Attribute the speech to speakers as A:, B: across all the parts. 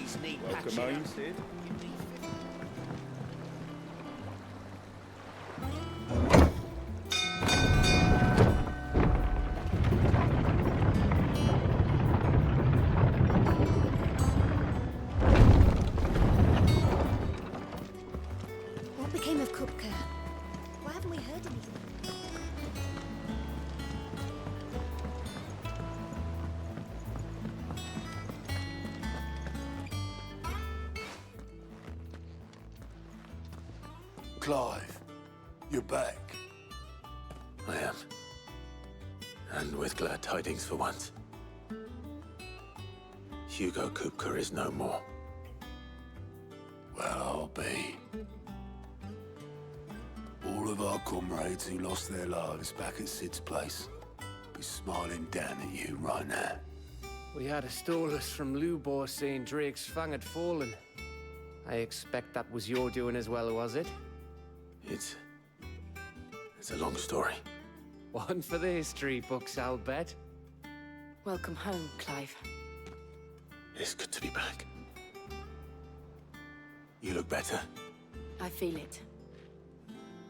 A: These need
B: Welcome
A: patching
B: home,
A: up.
B: Sid.
C: What became of Kupka? Why haven't we heard anything?
D: Clive, you're back.
E: I am. And with glad tidings for once. Hugo Kupka is no more.
D: Well, I'll be. All of our comrades who lost their lives back at Sid's place be smiling down at you right now.
F: We had a stolus from Lubor saying Drake's fang had fallen. I expect that was your doing as well, was it?
E: It's a long story.
F: One for the history books, I'll bet.
C: Welcome home, Clive.
E: It's good to be back. You look better.
C: I feel it.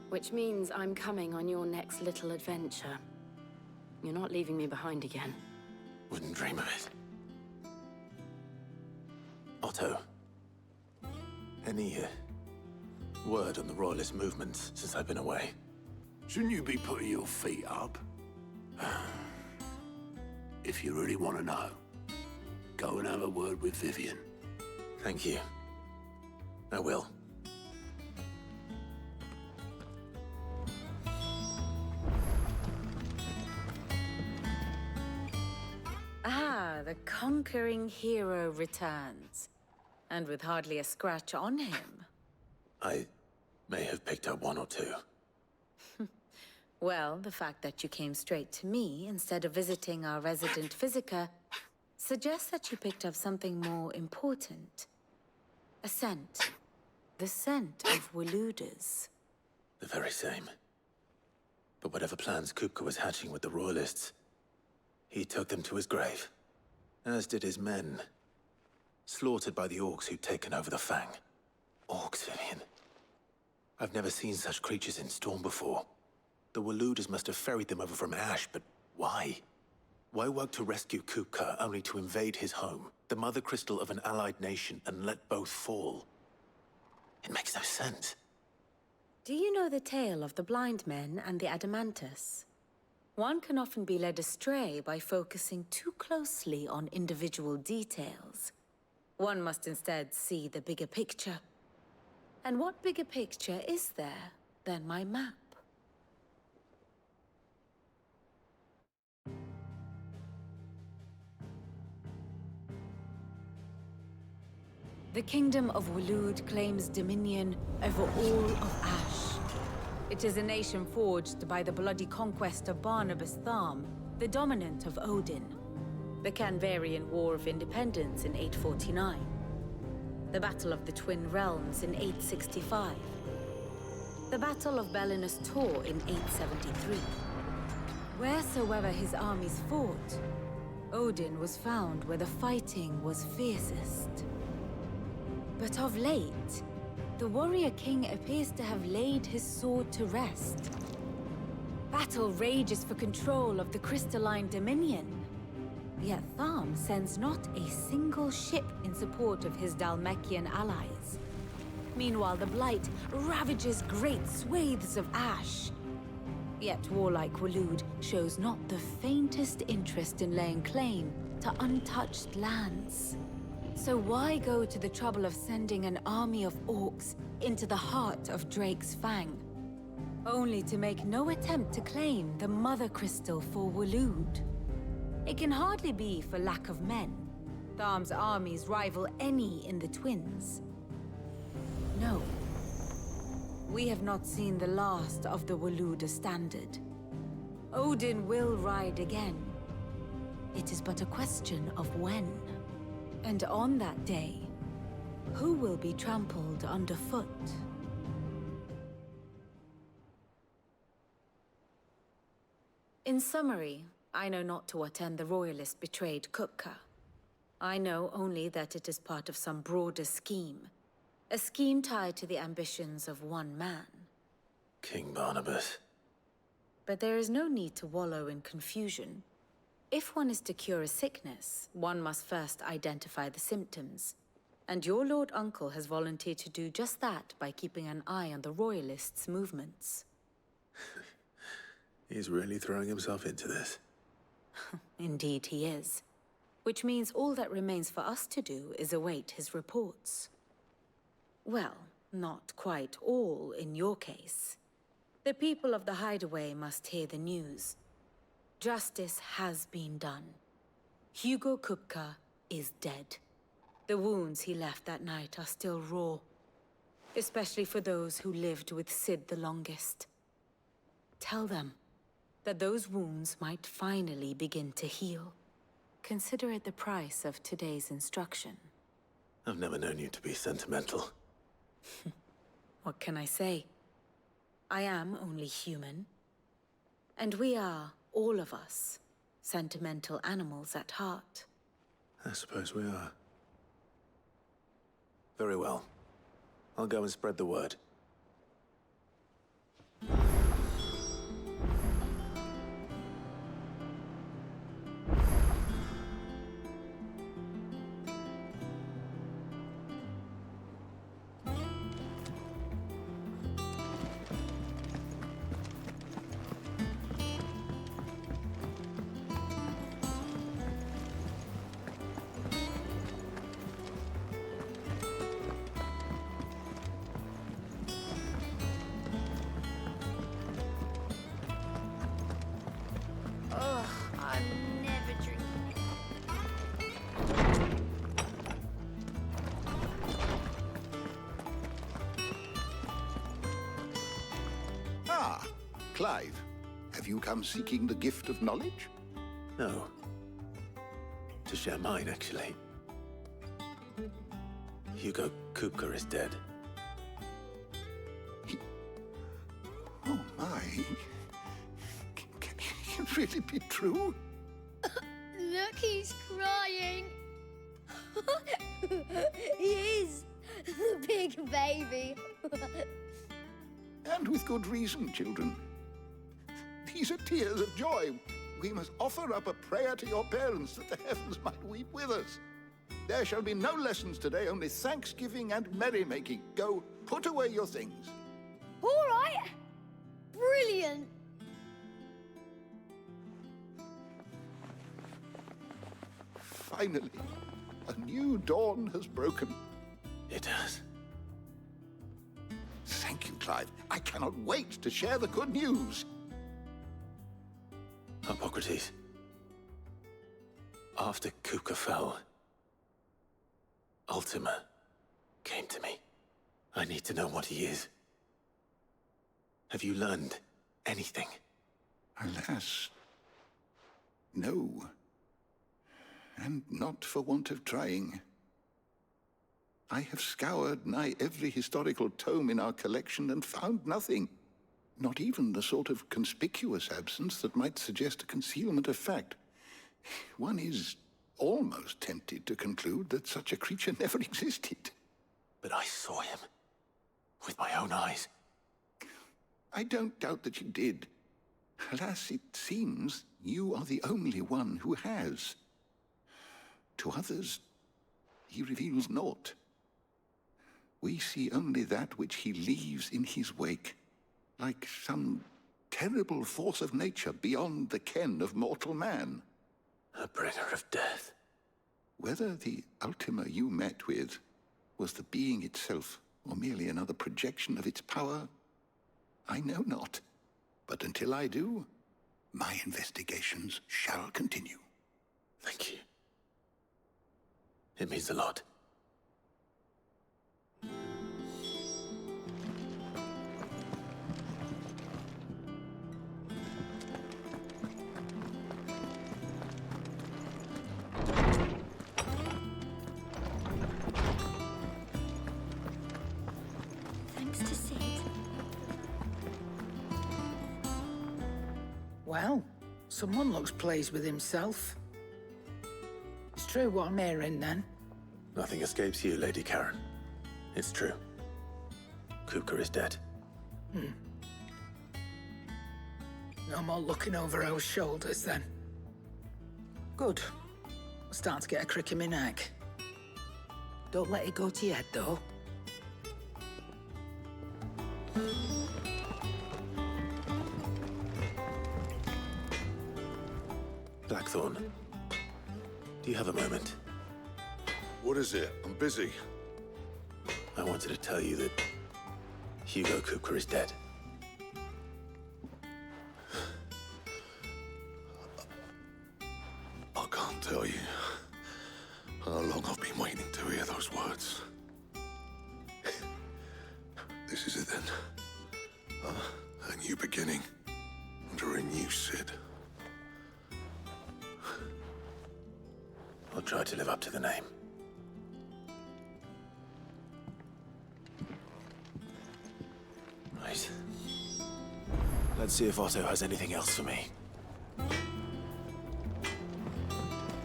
C: Which means I'm coming on your next little adventure. You're not leaving me behind again.
E: Wouldn't dream of it. Otto, any word on the Royalist movements since I've been away?
D: Shouldn't you be putting your feet up? If you really want to know, go and have a word with Vivian.
E: Thank you. I will.
G: Ah, the conquering hero returns. And with hardly a scratch on him.
E: I may have picked up one or two.
G: Well, the fact that you came straight to me instead of visiting our resident physiker suggests that you picked up something more important. A scent. The scent of Waludas.
E: The very same. But whatever plans Kupka was hatching with the Royalists, he took them to his grave. As did his men. Slaughtered by the orcs who'd taken over the Fang. Orcs, Vivian. I've never seen such creatures in Storm before. The Waludas must have ferried them over from Ash, but why? Why work to rescue Kupka only to invade his home, the mother crystal of an allied nation, and let both fall? It makes no sense.
G: Do you know the tale of the blind men and the Adamantus? One can often be led astray by focusing too closely on individual details. One must instead see the bigger picture. And what bigger picture is there than my map? The Kingdom of Waloed claims dominion over all of Ash. It is a nation forged by the bloody conquest of Barnabas Tharm, the dominant of Odin. The Canvarian War of Independence in 849. The Battle of the Twin Realms in 865. The Battle of Belinus Tor in 873. Wheresoever his armies fought, Odin was found where the fighting was fiercest. But of late, the warrior king appears to have laid his sword to rest. Battle rages for control of the crystalline dominion. Yet Tharm sends not a single ship in support of his Dhalmekian allies. Meanwhile, the Blight ravages great swathes of Ash. Yet warlike Waloed shows not the faintest interest in laying claim to untouched lands. So why go to the trouble of sending an army of orcs into the heart of Drake's Fang, only to make no attempt to claim the Mother Crystal for Waloed? It can hardly be for lack of men. Tharm's armies rival any in the Twins. No. We have not seen the last of the Waluda standard. Odin will ride again. It is but a question of when. And on that day, who will be trampled underfoot? In summary, I know not to what end the Royalist betrayed Kupka. I know only that it is part of some broader scheme. A scheme tied to the ambitions of one man.
E: King Barnabas.
G: But there is no need to wallow in confusion. If one is to cure a sickness, one must first identify the symptoms. And your Lord Uncle has volunteered to do just that by keeping an eye on the Royalists' movements.
E: He's really throwing himself into this.
G: Indeed he is. Which means all that remains for us to do is await his reports. Well, not quite all in your case. The people of the Hideaway must hear the news. Justice has been done. Hugo Kupka is dead. The wounds he left that night are still raw, especially for those who lived with Sid the longest. Tell them that those wounds might finally begin to heal. Consider it the price of today's instruction.
E: I've never known you to be sentimental.
G: What can I say? I am only human. And we are, all of us, sentimental animals at heart.
E: I suppose we are. Very well. I'll go and spread the word.
A: I'm never drinking.
D: Ah, Clive. Have you come seeking the gift of knowledge?
E: No. To share mine, actually. Hugo Kupka is dead.
D: Oh, my. Can it really be true?
A: Look, he's crying. He is. The big baby.
D: And with good reason, children. These are tears of joy. We must offer up a prayer to your parents that the heavens might weep with us. There shall be no lessons today, only thanksgiving and merrymaking. Go, put away your things.
A: All right. Brilliant.
D: Finally, a new dawn has broken.
E: It has.
D: Thank you, Clive. I cannot wait to share the good news.
E: Hippocrates. After Kupka fell, Ultima came to me. I need to know what he is. Have you learned anything?
D: Alas, no. And not for want of trying. I have scoured nigh every historical tome in our collection and found nothing. Not even the sort of conspicuous absence that might suggest a concealment of fact. One is almost tempted to conclude that such a creature never existed.
E: But I saw him. With my own eyes.
D: I don't doubt that you did. Alas, it seems you are the only one who has. To others, he reveals naught. We see only that which he leaves in his wake, like some terrible force of nature beyond the ken of mortal man.
E: A bringer of death.
D: Whether the Ultima you met with was the being itself, or merely another projection of its power, I know not. But until I do, my investigations shall continue.
E: Thank you. It means a lot.
A: Thanks to Sid.
B: Well, someone looks pleased with himself. It's true what I'm hearing, then?
E: Nothing escapes you, Lady Karen. It's true. Kupka is dead.
B: No more looking over our shoulders, then. Good. I'm starting to get a crick in my neck. Don't let it go to your head, though.
E: Blackthorn, do you have a moment?
H: What is it? I'm busy.
E: I wanted to tell you that Hugo Kupka is dead.
H: I can't tell you how long I've been waiting to hear those words. This is it then. A new beginning under a new Sid.
E: I'll try to live up to the name. Right. Let's see if Otto has anything else for me.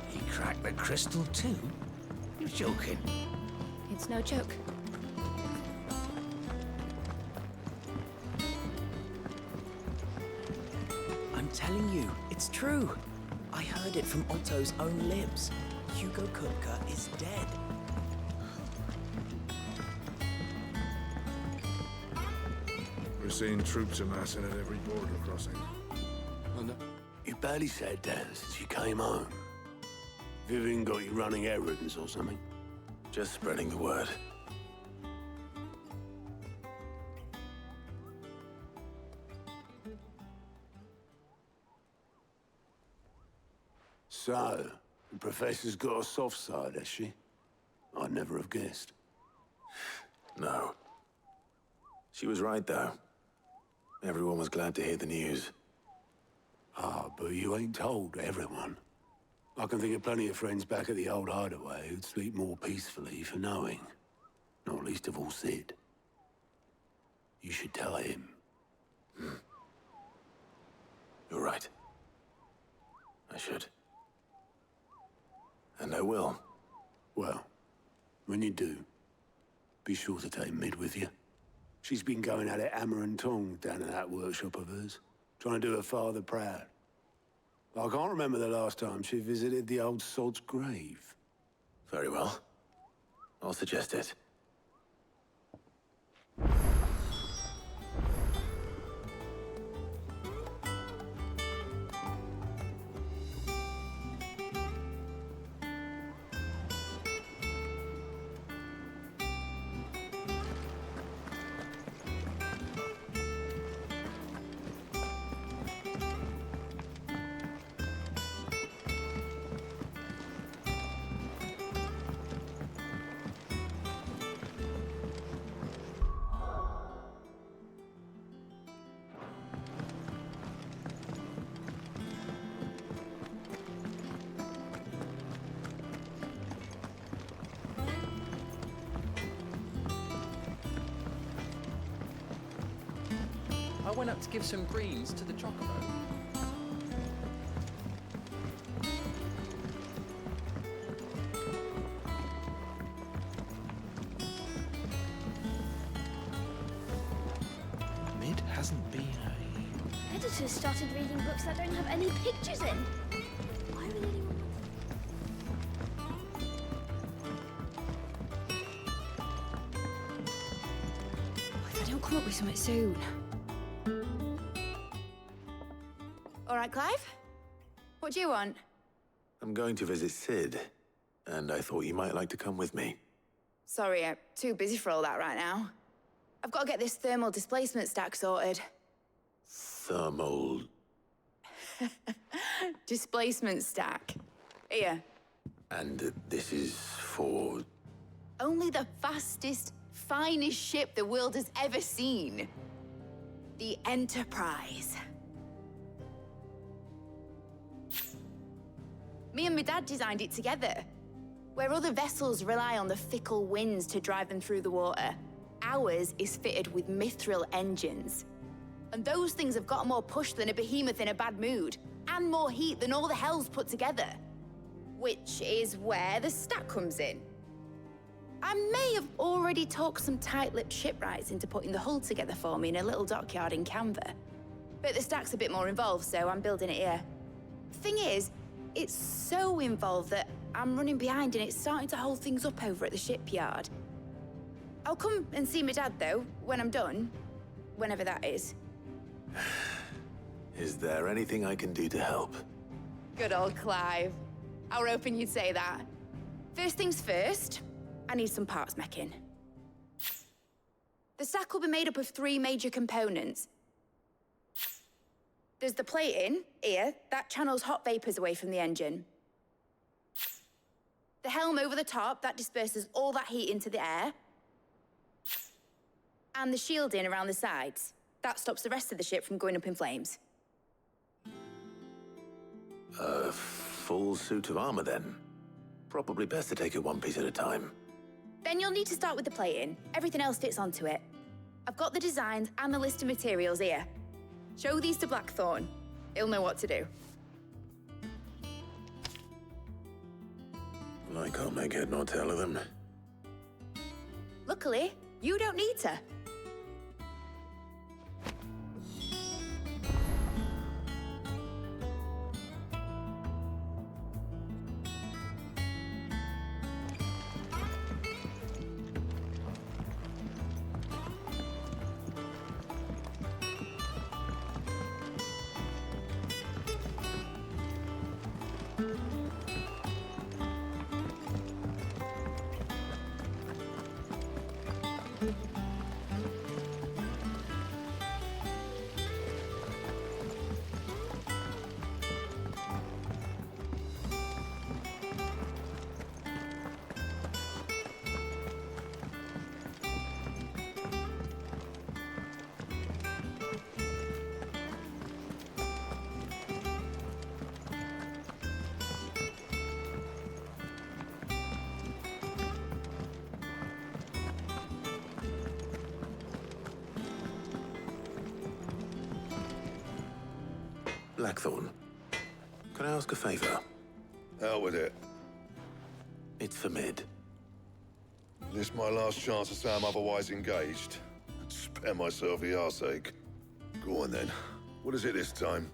I: He cracked the crystal too? You're joking.
A: It's no joke.
I: I'm telling you, it's true. I heard it from Otto's own lips. Hugo Kupka is dead.
H: We're seeing troops amassing at every border crossing.
J: You barely sat down since you came home. Vivian got you running errands or something?
E: Just spreading the word.
J: So, the Professor's got a soft side, has she? I'd never have guessed.
E: No. She was right, though. Everyone was glad to hear the news.
J: Ah, but you ain't told everyone. I can think of plenty of friends back at the old hideaway who'd sleep more peacefully for knowing. Not least of all Sid. You should tell him.
E: You're right. I should. And I will.
J: Well, when you do, be sure to take Mid with you. She's been going at it hammer and tong down at that workshop of hers, trying to do her father proud. I can't remember the last time she visited the old sod's grave.
E: Very well. I'll suggest it.
K: I went up to give some greens to the chocobo.
I: Mid hasn't been a...
A: Editors started reading books that don't have any pictures in. Why would anyone want if I don't come up with something soon. All right, Clive? What do you want?
E: I'm going to visit Sid, and I thought you might like to come with me.
L: Sorry, I'm too busy for all that right now. I've got to get this thermal displacement stack sorted.
E: Thermal...
L: Displacement stack. Here.
E: And this is for...
L: Only the fastest, finest ship the world has ever seen. The Enterprise. Me and my dad designed it together. Where other vessels rely on the fickle winds to drive them through the water, ours is fitted with mithril engines. And those things have got more push than a behemoth in a bad mood, and more heat than all the hells put together. which is where the stack comes in. I may have already talked some tight-lipped shipwrights into putting the hull together for me in a little dockyard in Canva. But the stack's a bit more involved, so I'm building it here. Thing is, it's so involved that I'm running behind and it's starting to hold things up over at the shipyard. I'll come and see my dad, though, when I'm done. Whenever that is.
E: Is there anything I can do to help?
L: Good old Clive. I were hoping you'd say that. First things first, I need some parts meching. The stack will be made up of 3 major components. There's the plating, here, that channels hot vapors away from the engine. The helm over the top, that disperses all that heat into the air. And the shielding around the sides. That stops the rest of the ship from going up in flames.
E: A full suit of armor, then? Probably best to take it one piece at a time.
L: Then you'll need to start with the plating. Everything else fits onto it. I've got the designs and the list of materials here. Show these to Blackthorn. He'll know what to do.
E: I can't make head nor tail of them.
L: Luckily, you don't need to.
E: Blackthorn, can I ask a favor?
H: Out with it.
E: It's for Mid.
H: This my last chance to say I'm otherwise engaged. Spare myself the arseache. Go on then. What is it this time?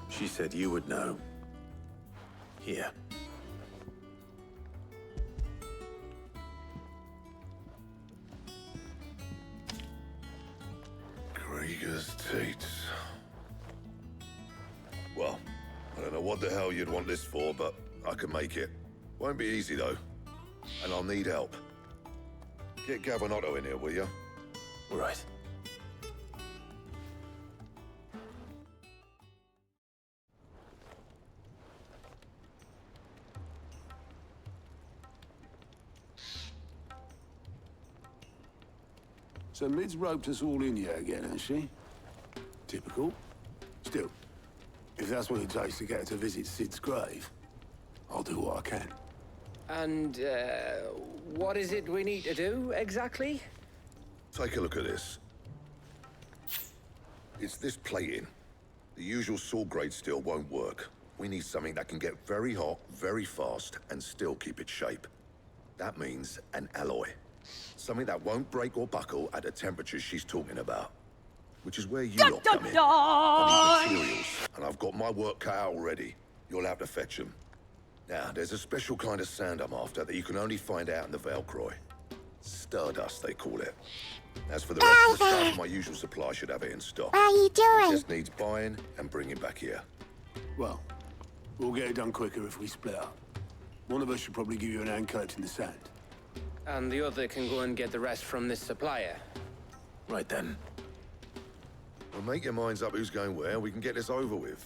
E: She said you would know. Here.
H: Krieger's teats. Well, I don't know what the hell you'd want this for, but I can make it. Won't be easy, though. And I'll need help. Get Gavin-Otto in here, will you?
E: Right.
J: So Mid's roped us all in here again, has she? Typical. Still, if that's what it takes to get her to visit Sid's grave, I'll do what I can.
F: And, what is it we need to do, exactly?
H: Take a look at this. It's this plating. The usual sword-grade steel won't work. We need something that can get very hot, very fast, and still keep its shape. That means an alloy. Something that won't break or buckle at the temperatures she's talking about. Which is where you lot come in. I need materials, and I've got my work cut out already. You'll have to fetch them. Now, there's a special kind of sand I'm after that you can only find out in the Valcroy. Stardust, they call it. As for the rest of the stuff, my usual supply should have it in stock.
M: What are you doing?
H: It just needs buying and bringing back here.
J: Well, we'll get it done quicker if we split up. One of us should probably give you an hand coat in the sand.
F: And the other can go and get the rest from this supplier.
E: Right then.
H: Well, make your minds up who's going where, and we can get this over with.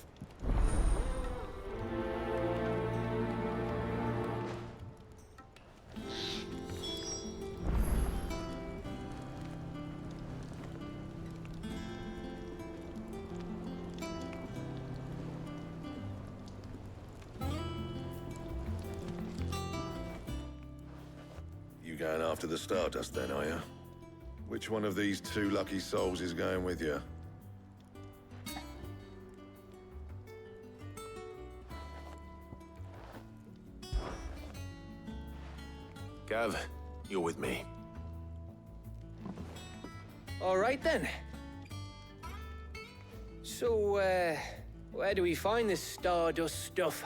H: You going after the Stardust then, are you? Which one of these 2 lucky souls is going with you?
E: Gav, you're with me.
F: All right then. So, where do we find this Stardust stuff?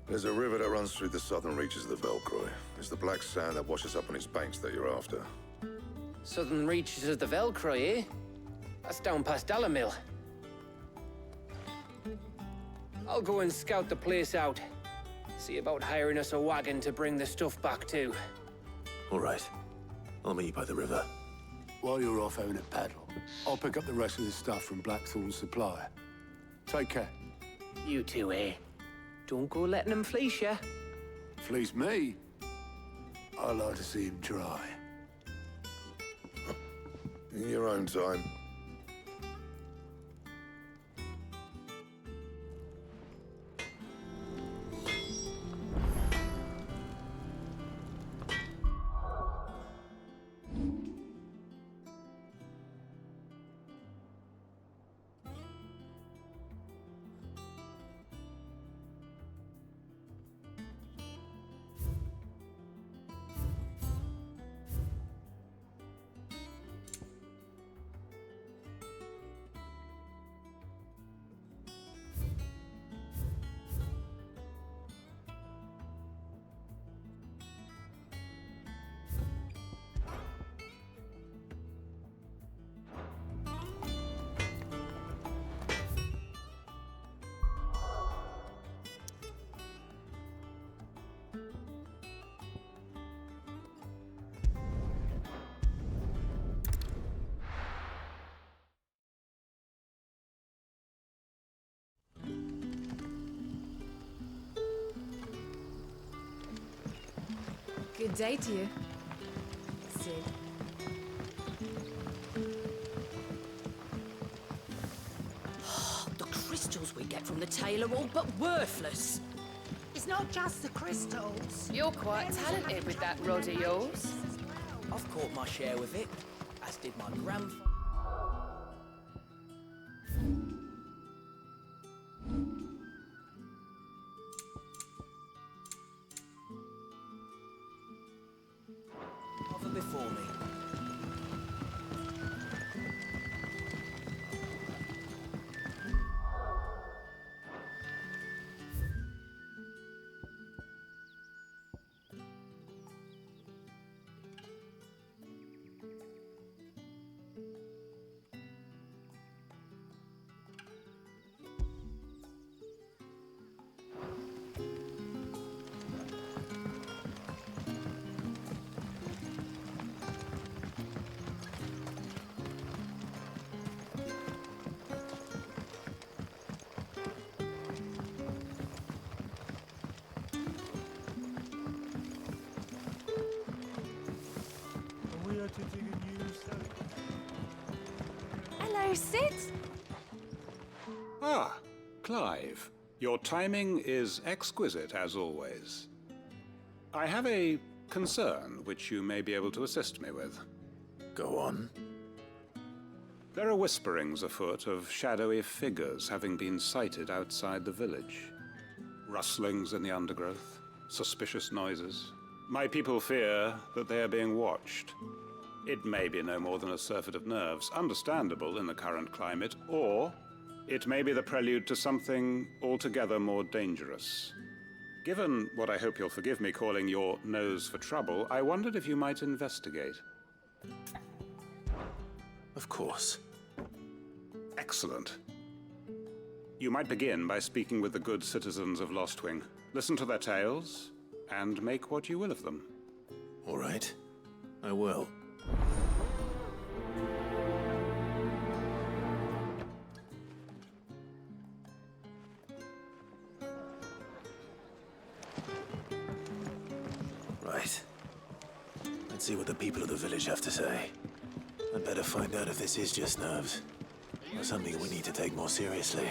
H: There's a river that runs through the southern reaches of the Velcroy. It's the black sand that washes up on its banks that you're after.
F: Southern reaches of the Velcroy, eh? That's down past Alamil. I'll go and scout the place out. See about hiring us a wagon to bring the stuff back to.
E: All right. I'll meet you by the river.
J: While you're off having a paddle, I'll pick up the rest of the stuff from Blackthorn's supply. Take care.
F: You two, eh? Don't go letting them fleece ya.
J: Fleece me? I like to see him try.
H: In your own time.
G: Good day to you, Sid.
I: The crystals we get from the tail are all but worthless.
B: It's not just the crystals.
L: You're quite talented with that rod of yours.
I: I've caught my share with it, as did my grandfather. Before me.
A: Hello, Sid.
M: Ah, Clive. Your timing is exquisite, as always. I have a concern which you may be able to assist me with.
E: Go on.
M: There are whisperings afoot of shadowy figures having been sighted outside the village. Rustlings in the undergrowth, suspicious noises. My people fear that they are being watched. It may be no more than a surfeit of nerves, understandable in the current climate, or it may be the prelude to something altogether more dangerous. Given what I hope you'll forgive me calling your nose for trouble, I wondered if you might investigate.
E: Of course.
M: Excellent. You might begin by speaking with the good citizens of Lostwing. Listen to their tales, and make what you will of them.
E: All right. I will. Right. Let's see what the people of the village have to say. I'd better find out if this is just nerves, or something we need to take more seriously.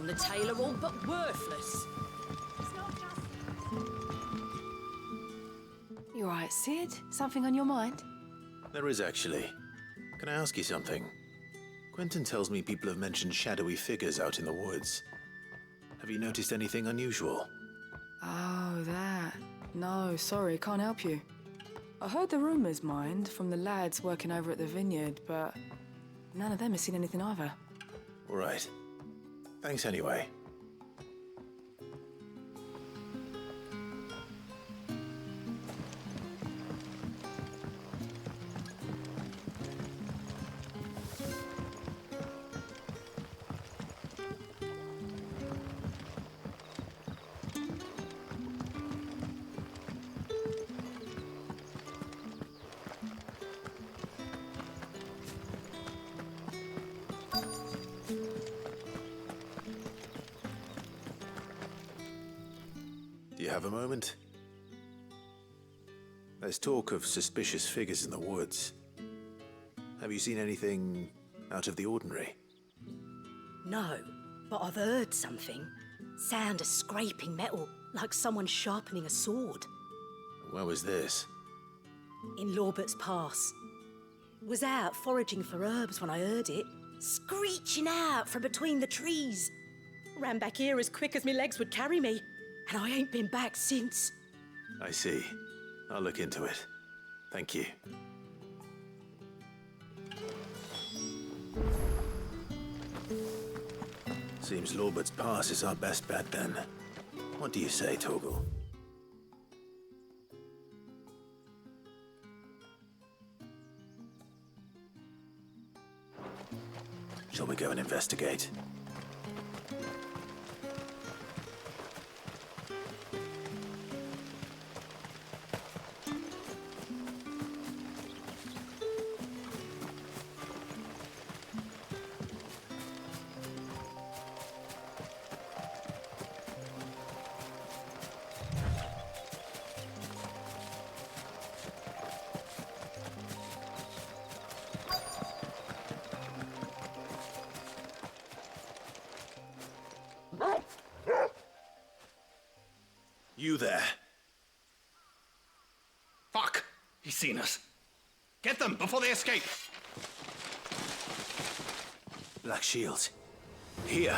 I: on the tail are all but worthless.
N: You all right, Sid? Something on your mind?
E: There is actually. Can I ask you something? Quentin tells me people have mentioned shadowy figures out in the woods. Have you noticed anything unusual?
N: Oh, that. No, sorry, can't help you. I heard the rumours, mind, from the lads working over at the vineyard, but none of them have seen anything either.
E: All right. Thanks anyway. Do you have a moment? There's talk of suspicious figures in the woods. Have you seen anything out of the ordinary?
I: No, but I've heard something. Sound of scraping metal, like someone sharpening a sword.
E: Where was this?
I: In Lorbert's Pass. Was out foraging for herbs when I heard it, screeching out from between the trees. Ran back here as quick as my legs would carry me, and I ain't been back since.
E: I see. I'll look into it. Thank you. Seems Lorbert's Pass is our best bet then. What do you say, Torgal? Shall we go and investigate? You there.
O: Fuck! He's seen us. Get them before they escape!
E: Black Shields. Here.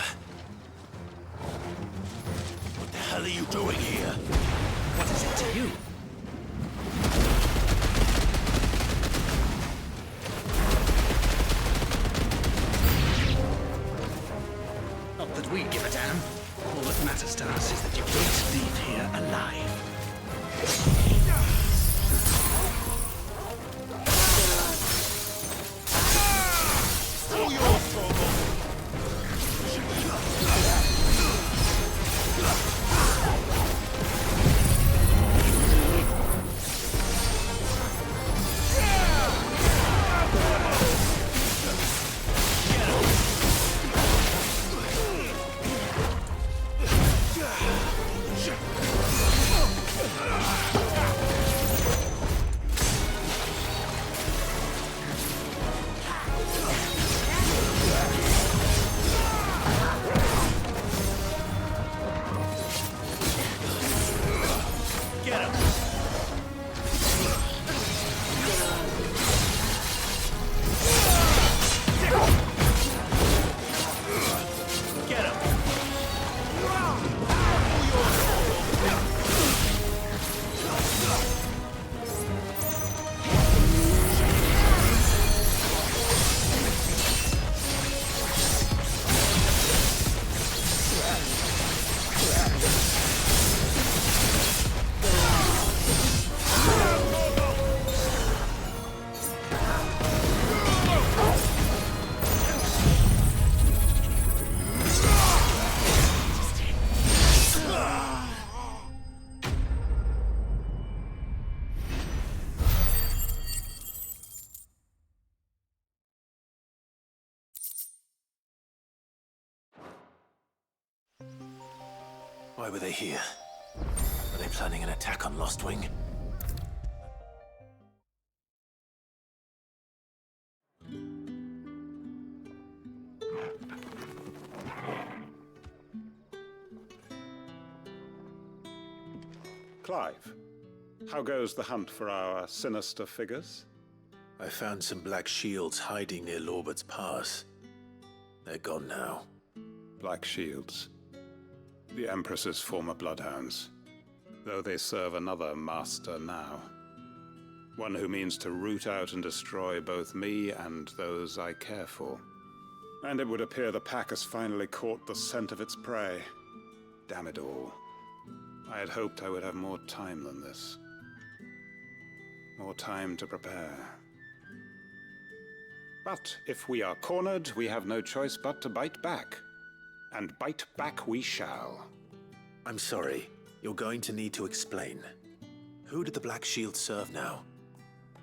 E: What the hell are you doing here?
O: What is it to you? Not that we give a damn. All that matters to us is that you don't leave here alive.
E: All yours, Torgal! Why were they here? Are they planning an attack on Lostwing?
M: Clive, how goes the hunt for our sinister figures?
E: I found some black shields hiding near Lorbert's Pass. They're gone now.
M: Black Shields. The Empress's former bloodhounds. Though they serve another master now. One who means to root out and destroy both me and those I care for. And it would appear the pack has finally caught the scent of its prey. Damn it all. I had hoped I would have more time than this. More time to prepare. But if we are cornered, we have no choice but to bite back. And bite back we shall.
E: I'm sorry. You're going to need to explain. Who did the Black Shield serve now?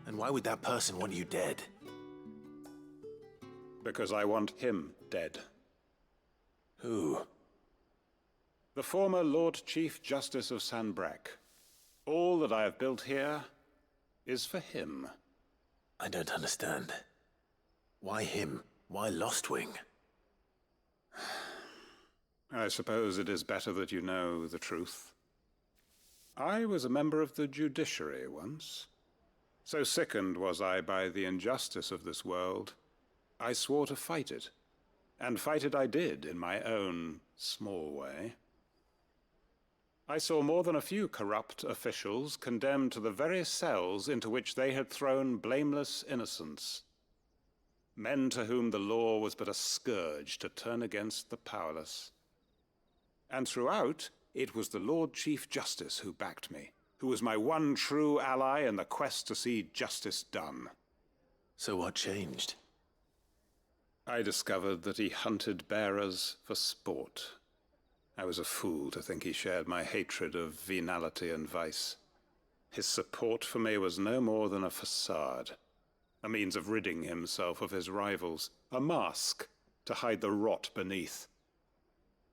E: And why would that person want you dead?
M: Because I want him dead.
E: Who?
M: The former Lord Chief Justice of Sanbreque. All that I have built here is for him.
E: I don't understand. Why him? Why Lostwing?
M: I suppose it is better that you know the truth. I was a member of the judiciary once. So sickened was I by the injustice of this world, I swore to fight it. And fight it I did in my own small way. I saw more than a few corrupt officials condemned to the very cells into which they had thrown blameless innocents. Men to whom the law was but a scourge to turn against the powerless. And throughout, it was the Lord Chief Justice who backed me, who was my one true ally in the quest to see justice done.
E: So what changed?
M: I discovered that he hunted bearers for sport. I was a fool to think he shared my hatred of venality and vice. His support for me was no more than a facade, a means of ridding himself of his rivals, a mask to hide the rot beneath.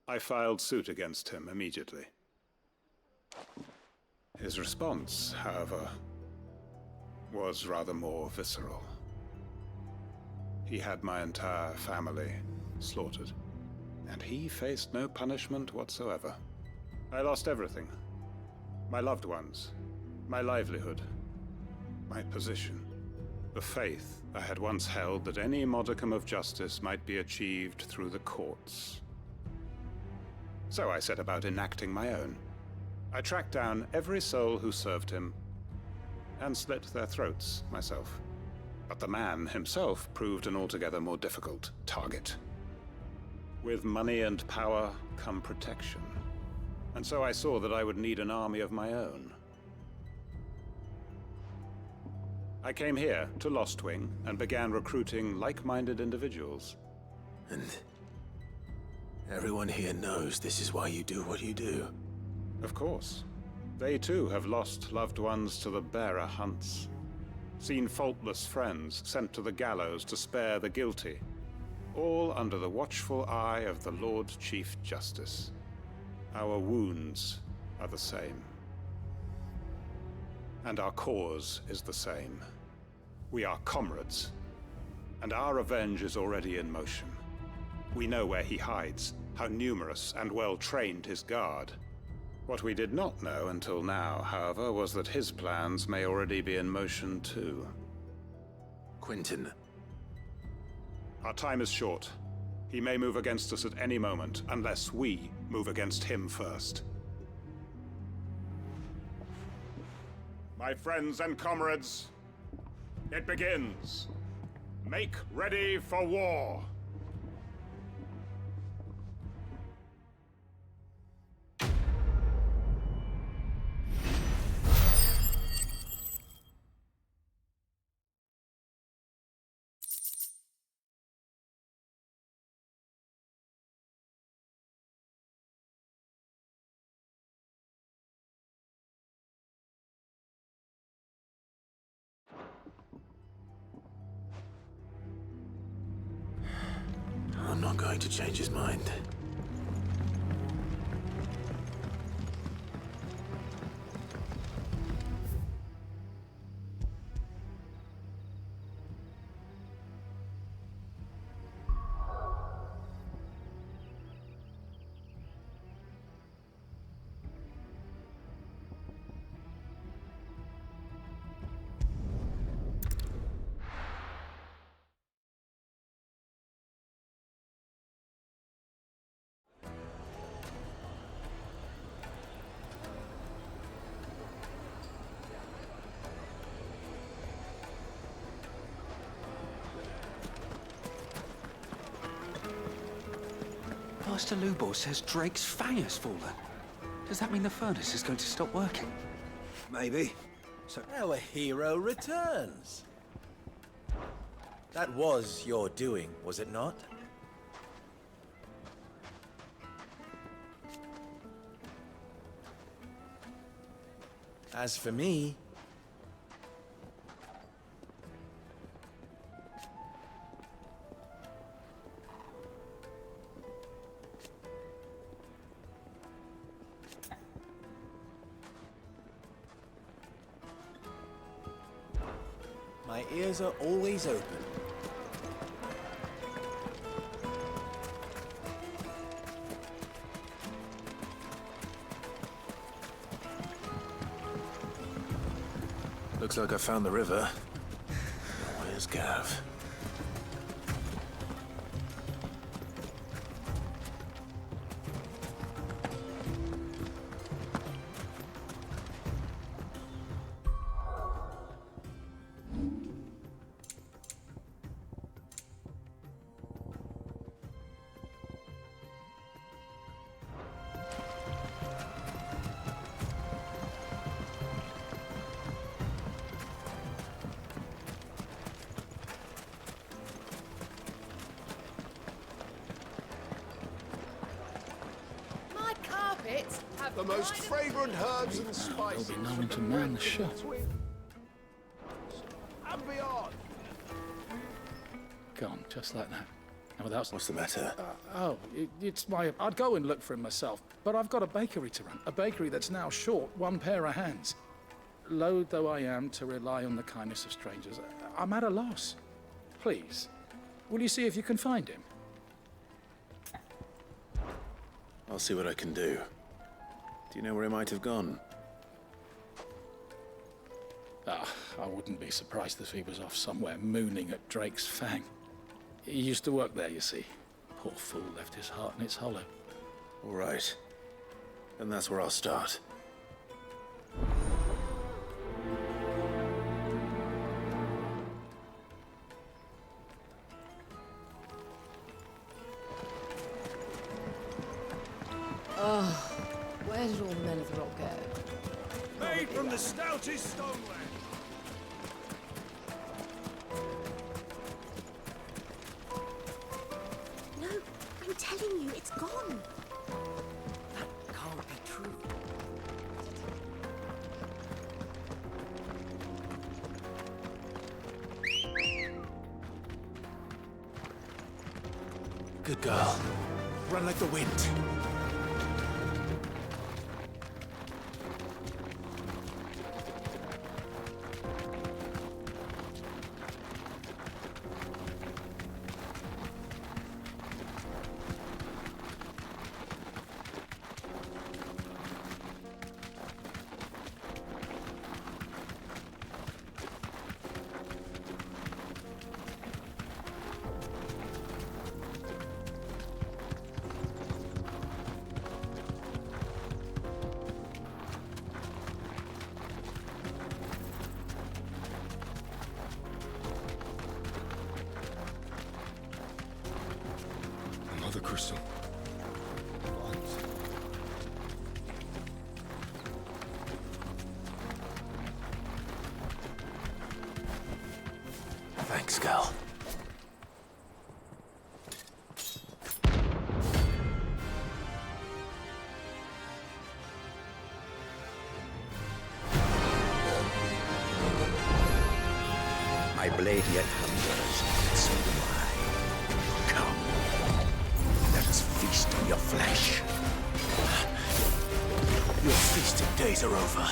M: I filed suit against him immediately. His response, however, was rather more visceral. He had my entire family slaughtered, and he faced no punishment whatsoever. I lost everything. My loved ones, my livelihood, my position, the faith I had once held that any modicum of justice might be achieved through the courts. So I set about enacting my own. I tracked down every soul who served him, and slit their throats myself. But the man himself proved an altogether more difficult target. With money and power come protection, and so I saw that I would need an army of my own. I came here to Lostwing and began recruiting like-minded individuals.
E: And everyone here knows this is why you do what you do.
M: Of course. They too have lost loved ones to the bearer hunts. Seen faultless friends sent to the gallows to spare the guilty. All under the watchful eye of the Lord Chief Justice. Our wounds are the same. And our cause is the same. We are comrades. And our revenge is already in motion. We know where he hides, how numerous and well-trained his guard. What we did not know until now, however, was that his plans may already be in motion too.
E: Quentin.
M: Our time is short. He may move against us at any moment, unless we move against him first. My friends and comrades, it begins. Make ready for war.
E: I'm not going to change his mind.
O: Master Lubor says Drake's fang has fallen. Does that mean the furnace is going to stop working?
P: Maybe.
O: So
P: our hero returns. That was your doing, was it not? As for me... my ears are always open.
E: Looks like I found the river. Where's Gav?
Q: Have the most fragrant herbs and spices.
B: They'll be known to man the shop.
Q: And beyond.
B: Gone, just like that. Oh, that's...
E: What's the matter?
B: It's my... I'd go and look for him myself, but I've got a bakery to run. A bakery that's now short one pair of hands. Loath though I am to rely on the kindness of strangers, I'm at a loss. Please, will you see if you can find him?
E: I'll see what I can do. Do you know where he might have gone?
B: I wouldn't be surprised if he was off somewhere mooning at Drake's Fang. He used to work there, you see. Poor fool left his heart in its hollow.
E: All right. And that's where I'll start.
R: Oh, where did all the men of the rock go?
Q: Made from the stoutest stoneware.
I: No, I'm telling you, it's gone.
O: that can't be true.
P: Good girl. Run like the wind.
Q: Another crystal.
P: Thanks, girl.
O: My blade yet hungers, and so do I. Come, let us feast on your flesh.
P: Your feasting days are over.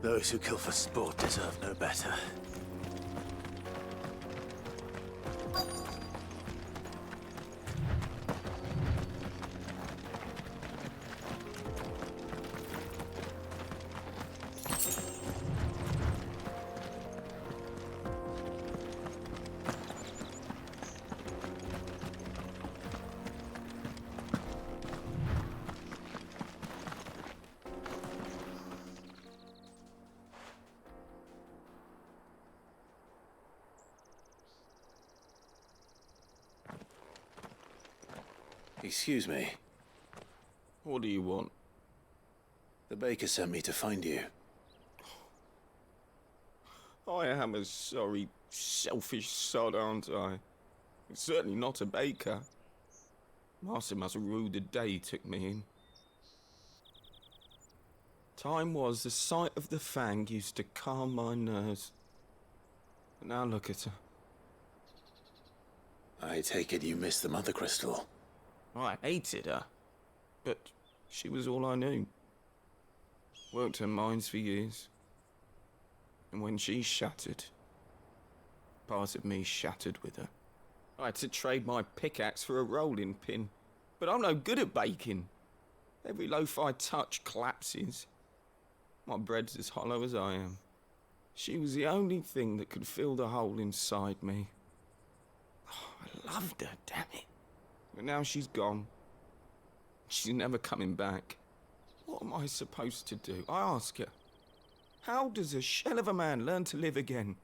P: Those who kill for sport deserve no better. Excuse me.
S: What do you want?
P: The baker sent me to find you.
S: I am a sorry, selfish sod, aren't I? I'm certainly not a baker. Master must have ruled the day he took me in. Time was the sight of the fang used to calm my nerves. But now look at her.
P: I take it you missed the Mother Crystal.
S: I hated her, but she was all I knew. Worked her mines for years. And when she shattered, part of me shattered with her. I had to trade my pickaxe for a rolling pin, but I'm no good at baking. Every loaf I touch collapses. My bread's as hollow as I am. She was the only thing that could fill the hole inside me. Oh, I loved her, damn it. But now she's gone. She's never coming back. What am I supposed to do? I ask her. How does a shell of a man learn to live again?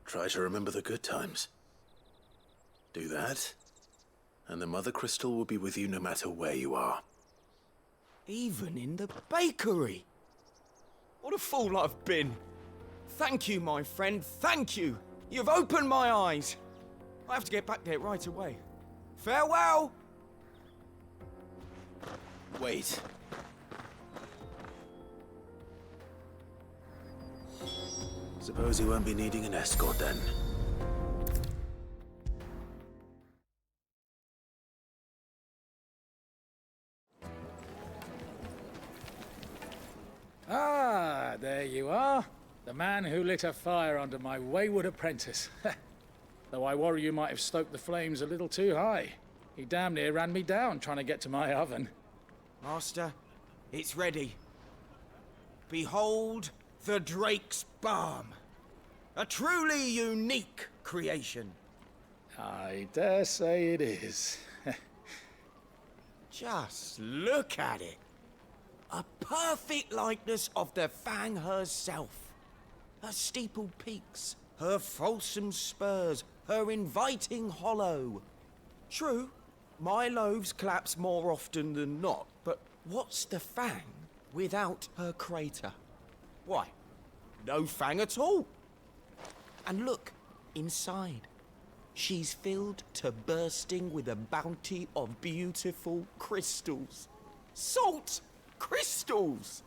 P: Try to remember the good times. Do that, and the Mother Crystal will be with you no matter where you are.
S: Even in the bakery. What a fool I've been. Thank you, my friend, thank you. You've opened my eyes. I have to get back there right away. Farewell!
P: Wait. Suppose you won't be needing an escort then.
B: Ah, there you are. The man who lit a fire under my wayward apprentice. Though I worry you might have stoked the flames a little too high. He damn near ran me down trying to get to my oven.
S: Master, it's ready. Behold the Drake's Balm. A truly unique creation.
B: I dare say it is.
S: Just look at it. A perfect likeness of the Fang herself. Her steepled peaks, her fulsome spurs, her inviting hollow. True, my loaves collapse more often than not, but what's the Fang without her crater? Why, no Fang at all. And look, inside. She's filled to bursting with a bounty of beautiful crystals. Salt crystals!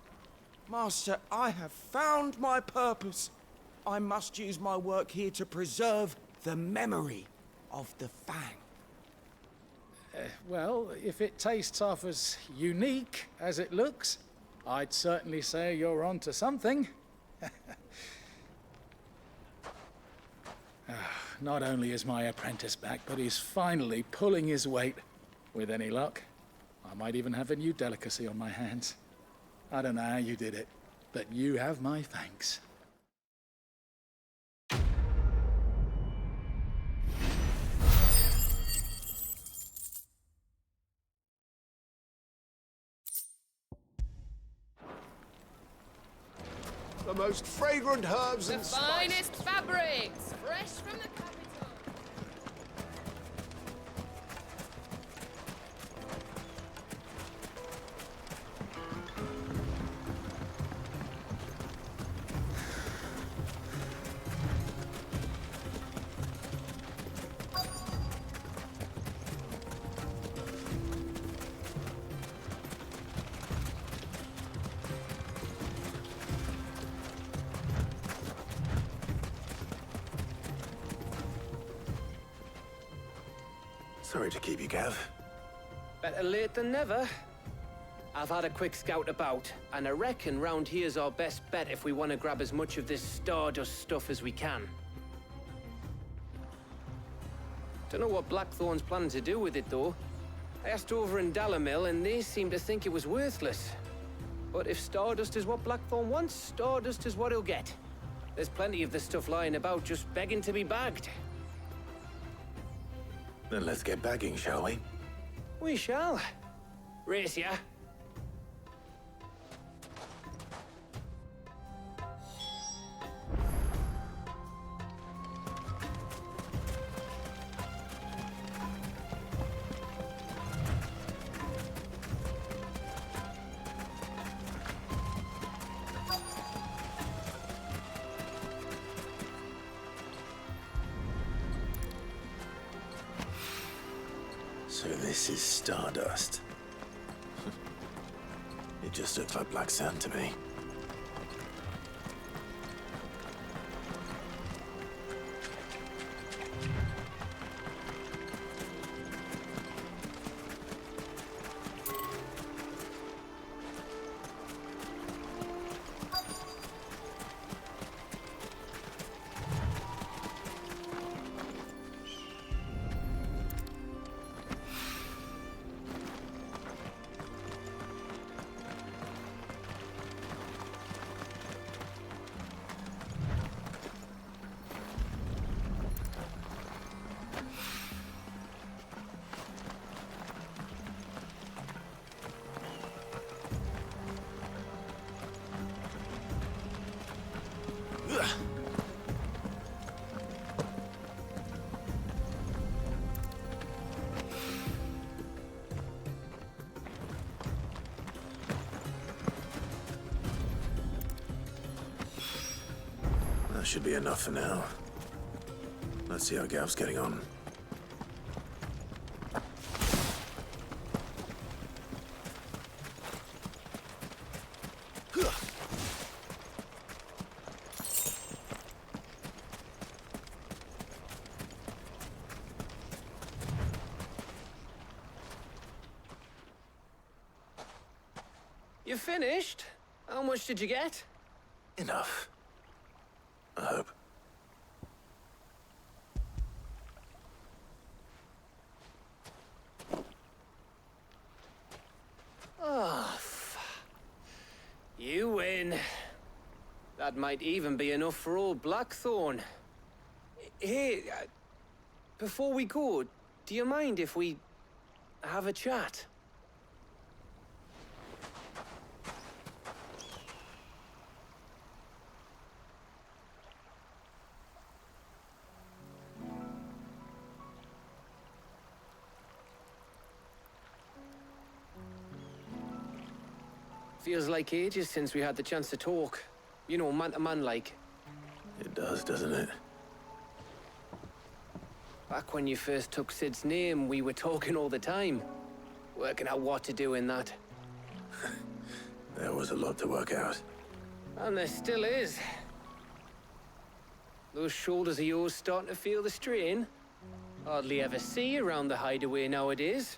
S: Master, I have found my purpose. I must use my work here to preserve the memory of the Fang.
B: Well, if it tastes half as unique as it looks, I'd certainly say you're onto something. Not only is my apprentice back, but he's finally pulling his weight. With any luck, I might even have a new delicacy on my hands. I don't know how you did it, but you have my thanks.
Q: The most fragrant herbs
R: The
Q: and spices.
R: finest fabrics, fresh from the capital.
E: Sorry to keep you, Gav.
F: Better late than never. I've had a quick scout about, and I reckon round here's our best bet if we want to grab as much of this Stardust stuff as we can. Don't know what Blackthorn's planning to do with it, though. I asked over in Dalamil, and they seem to think it was worthless. But if Stardust is what Blackthorn wants, Stardust is what he'll get. There's plenty of this stuff lying about, just begging to be bagged.
E: Then let's get bagging, shall we?
F: We shall. Race ya.
E: So this is Stardust. It just looks like black sand to me. That should be enough for now. Let's see how Gav's getting on.
F: You finished? How much did you get?
E: Enough. I hope.
F: Oh, you win. That might even be enough for old Blackthorn. Hey, before we go, do you mind if we have a chat? Feels like ages since we had the chance to talk. You know, man to man like.
E: It does, doesn't it?
F: Back when you first took Sid's name, we were talking all the time. Working out what to do in that.
E: There was a lot to work out.
F: And there still is. Those shoulders of yours starting to feel the strain. Hardly ever see you around the hideaway nowadays.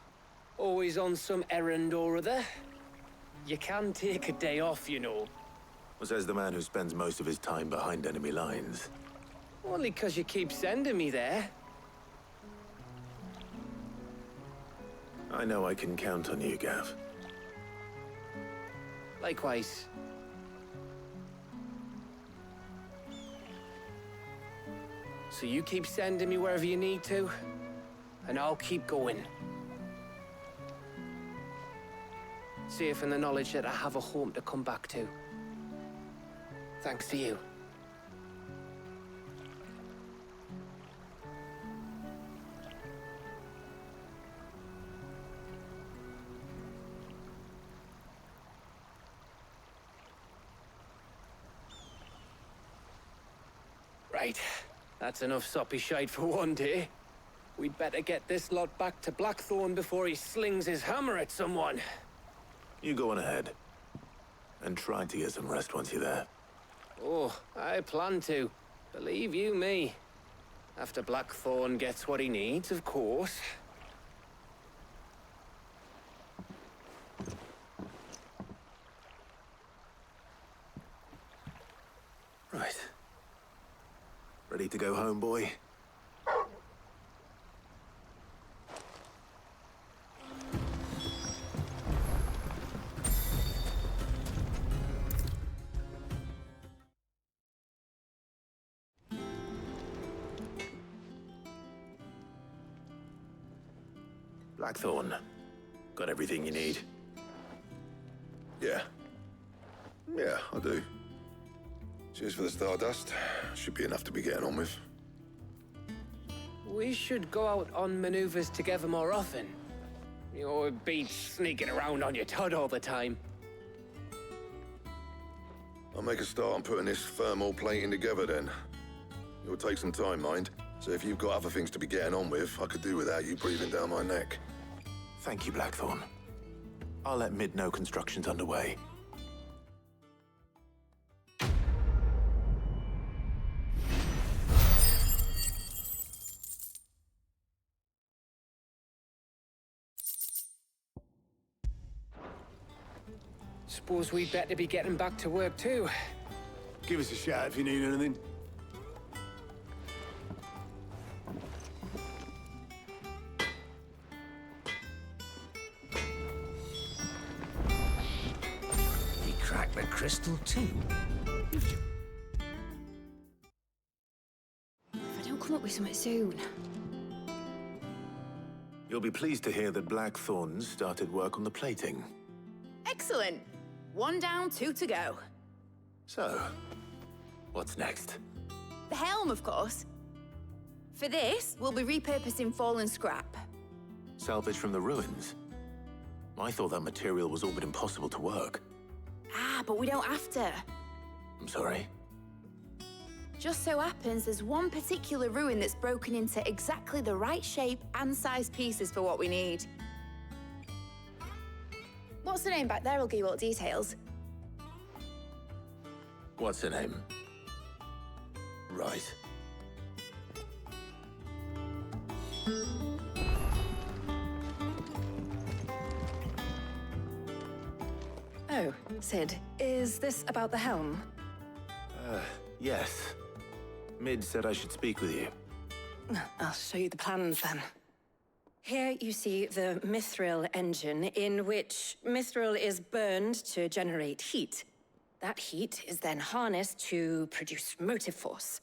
F: Always on some errand or other. You can take a day off, you know.
E: Says the man who spends most of his time behind enemy lines.
F: Only 'cause you keep sending me there.
E: I know I can count on you, Gav.
F: Likewise. So you keep sending me wherever you need to, and I'll keep going. Safe in the knowledge that I have a home to come back to. Thanks to you. Right. That's enough soppy shite for one day. We'd better get this lot back to Blackthorn before he slings his hammer at someone.
E: You go on ahead. And try to get some rest once you're there.
F: Oh, I plan to. Believe you me. After Blackthorn gets what he needs, of course.
E: Right. Ready to go home, boy? Blackthorn. Got everything you need?
H: Yeah. Yeah, I do. Cheers for the stardust. Should be enough to be getting on with.
F: We should go out on maneuvers together more often. You'll be sneaking around on your Todd all the time.
H: I'll make a start on putting this thermal plating together then. It'll take some time, mind. So if you've got other things to be getting on with, I could do without you breathing down my neck.
E: Thank you, Blackthorn. I'll let Mid know construction's underway.
F: Suppose we'd better be getting back to work too.
J: Give us a shout if you need anything.
S: He cracked the crystal too.
A: If I don't come up with something soon.
E: You'll be pleased to hear that Blackthorn started work on the plating.
L: Excellent. 1 down, 2 to go.
E: So, what's next?
L: The helm, of course. For this, we'll be repurposing fallen scrap.
E: Salvage from the ruins? I thought that material was all but impossible to work.
L: Ah, but we don't have to.
E: I'm sorry.
L: Just so happens there's one particular ruin that's broken into exactly the right shape and size pieces for what we need. What's the name back there? I'll give you all the details.
E: What's her name? Right.
C: Oh, Sid, is this about the helm?
E: Yes. Mid said I should speak with you.
C: I'll show you the plans then. Here you see the mithril engine, in which mithril is burned to generate heat. That heat is then harnessed to produce motive force.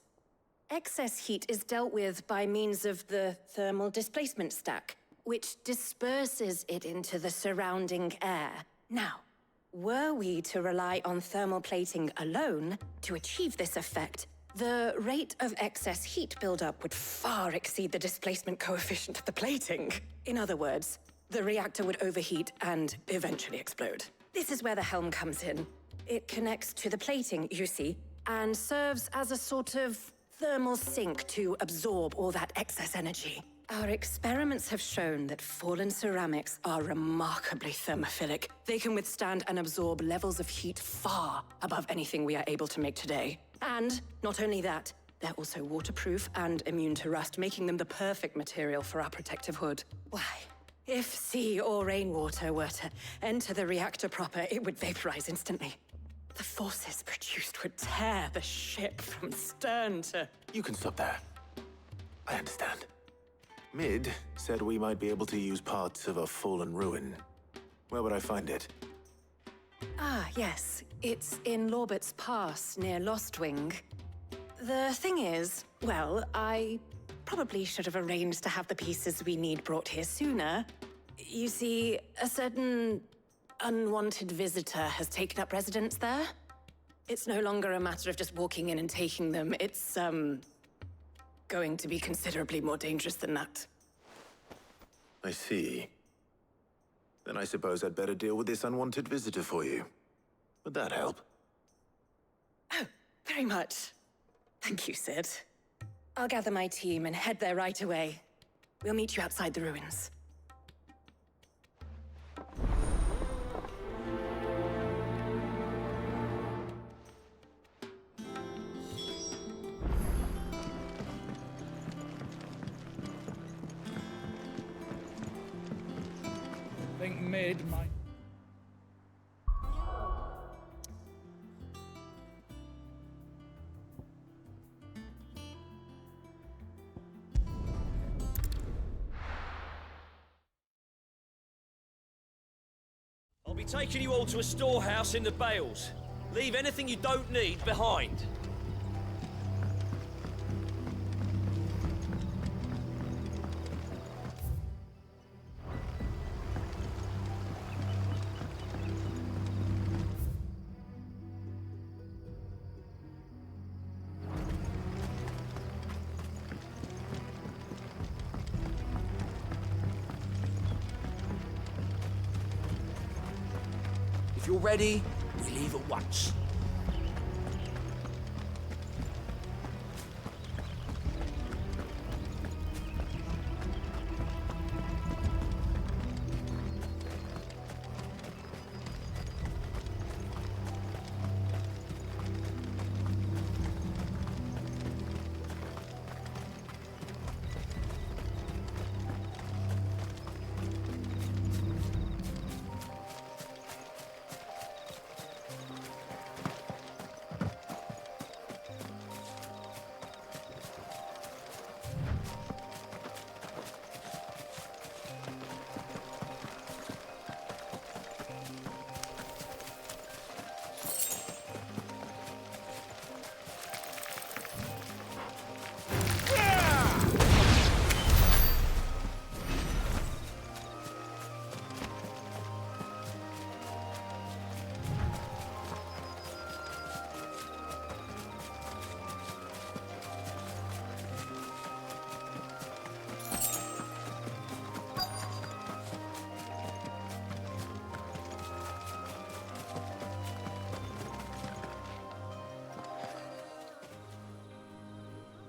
C: Excess heat is dealt with by means of the thermal displacement stack, which disperses it into the surrounding air. Now, were we to rely on thermal plating alone to achieve this effect, the rate of excess heat buildup would far exceed the displacement coefficient of the plating. In other words, the reactor would overheat and eventually explode. This is where the helm comes in. It connects to the plating, you see, and serves as a sort of thermal sink to absorb all that excess energy. Our experiments have shown that fallen ceramics are remarkably thermophilic. They can withstand and absorb levels of heat far above anything we are able to make today. And not only that, they're also waterproof and immune to rust, making them the perfect material for our protective hood. Why, if sea or rainwater were to enter the reactor proper, it would vaporize instantly. The forces produced would tear the ship from stern to...
E: You can stop there. I understand. Mid said we might be able to use parts of a fallen ruin. Where would I find it?
C: Ah, yes. It's in Lorbert's Pass, near Lostwing. The thing is, well, I probably should have arranged to have the pieces we need brought here sooner. You see, a certain unwanted visitor has taken up residence there. It's no longer a matter of just walking in and taking them. It's, going to be considerably more dangerous than that.
E: I see. Then I suppose I'd better deal with this unwanted visitor for you. Would that help?
C: Oh, very much. Thank you, Sid. I'll gather my team and head there right away. We'll meet you outside the ruins.
B: I think Mid might...
T: be taking you all to a storehouse in the Bales. Leave anything you don't need behind. If you're ready, we leave at once.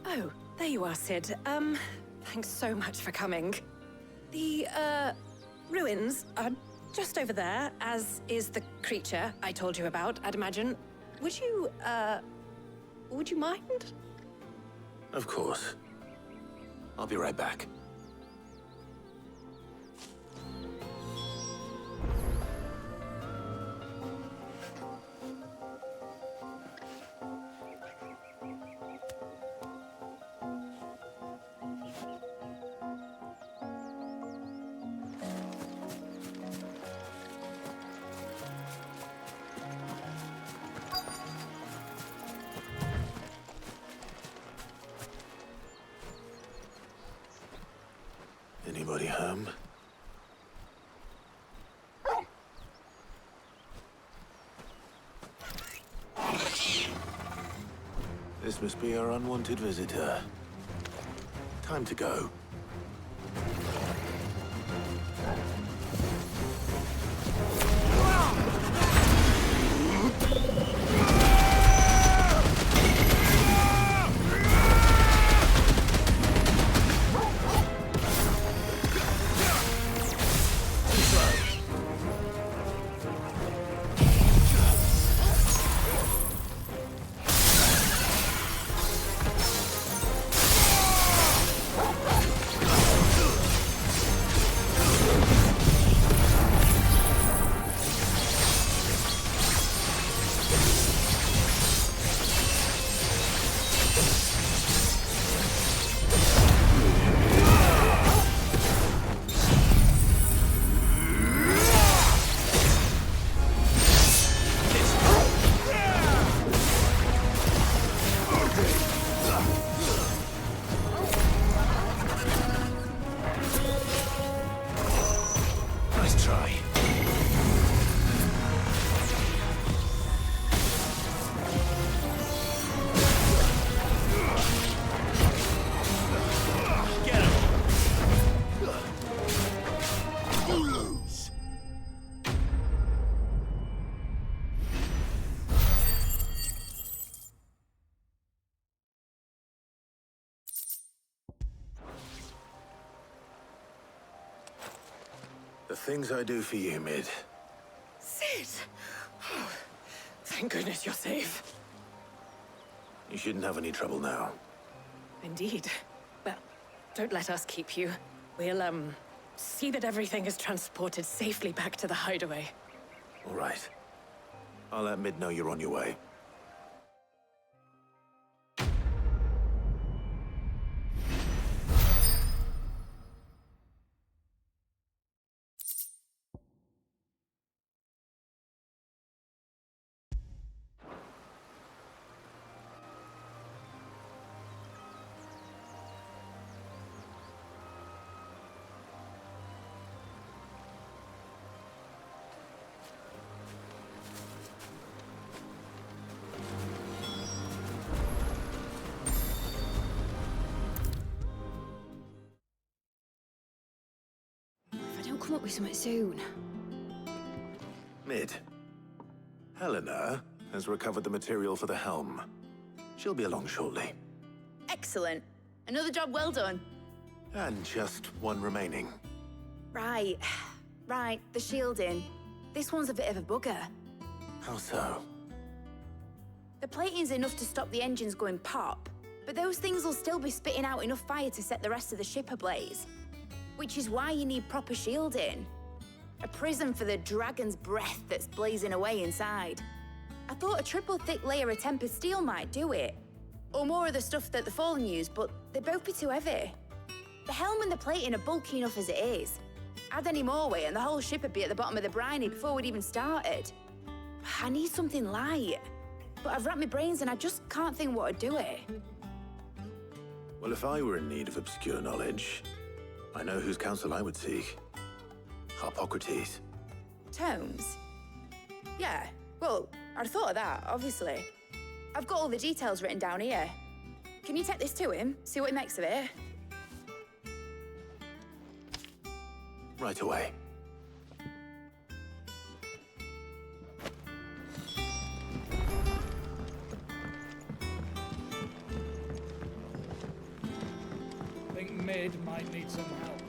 C: Oh, there you are, Sid. Thanks so much for coming. The, ruins are just over there, as is the creature I told you about, I'd imagine. Would you mind?
P: Of course. I'll be right back. Anybody home? This must be our unwanted visitor. Time to go. The things I do for you, Mid.
C: Sid! Oh, thank goodness you're safe.
P: You shouldn't have any trouble now.
C: Indeed. Well, don't let us keep you. We'll, see that everything is transported safely back to the hideaway.
P: All right. I'll let Mid know you're on your way.
L: come up with something soon.
P: Mid. Helena has recovered the material for the helm. She'll be along shortly.
L: Excellent. Another job well done.
P: And just one remaining.
L: Right. Right, the shielding. This one's a bit of a bugger.
P: How so?
L: The plating's enough to stop the engines going pop, but those things will still be spitting out enough fire to set the rest of the ship ablaze. Which is why you need proper shielding. A prison for the dragon's breath that's blazing away inside. I thought a triple thick layer of tempered steel might do it. Or more of the stuff that the Fallen use, but they'd both be too heavy. The helm and the plating are bulky enough as it is. Add any more weight and the whole ship would be at the bottom of the briny before we'd even started. I need something light. But I've racked my brains and I just can't think what would do it.
P: Well, if I were in need of obscure knowledge, I know whose counsel I would seek. Harpocrates.
L: Tomes? Yeah, well, I'd thought of that, obviously. I've got all the details written down here. Can you take this to him, see what he makes of it?
P: Right away.
B: Think Mid might need some help.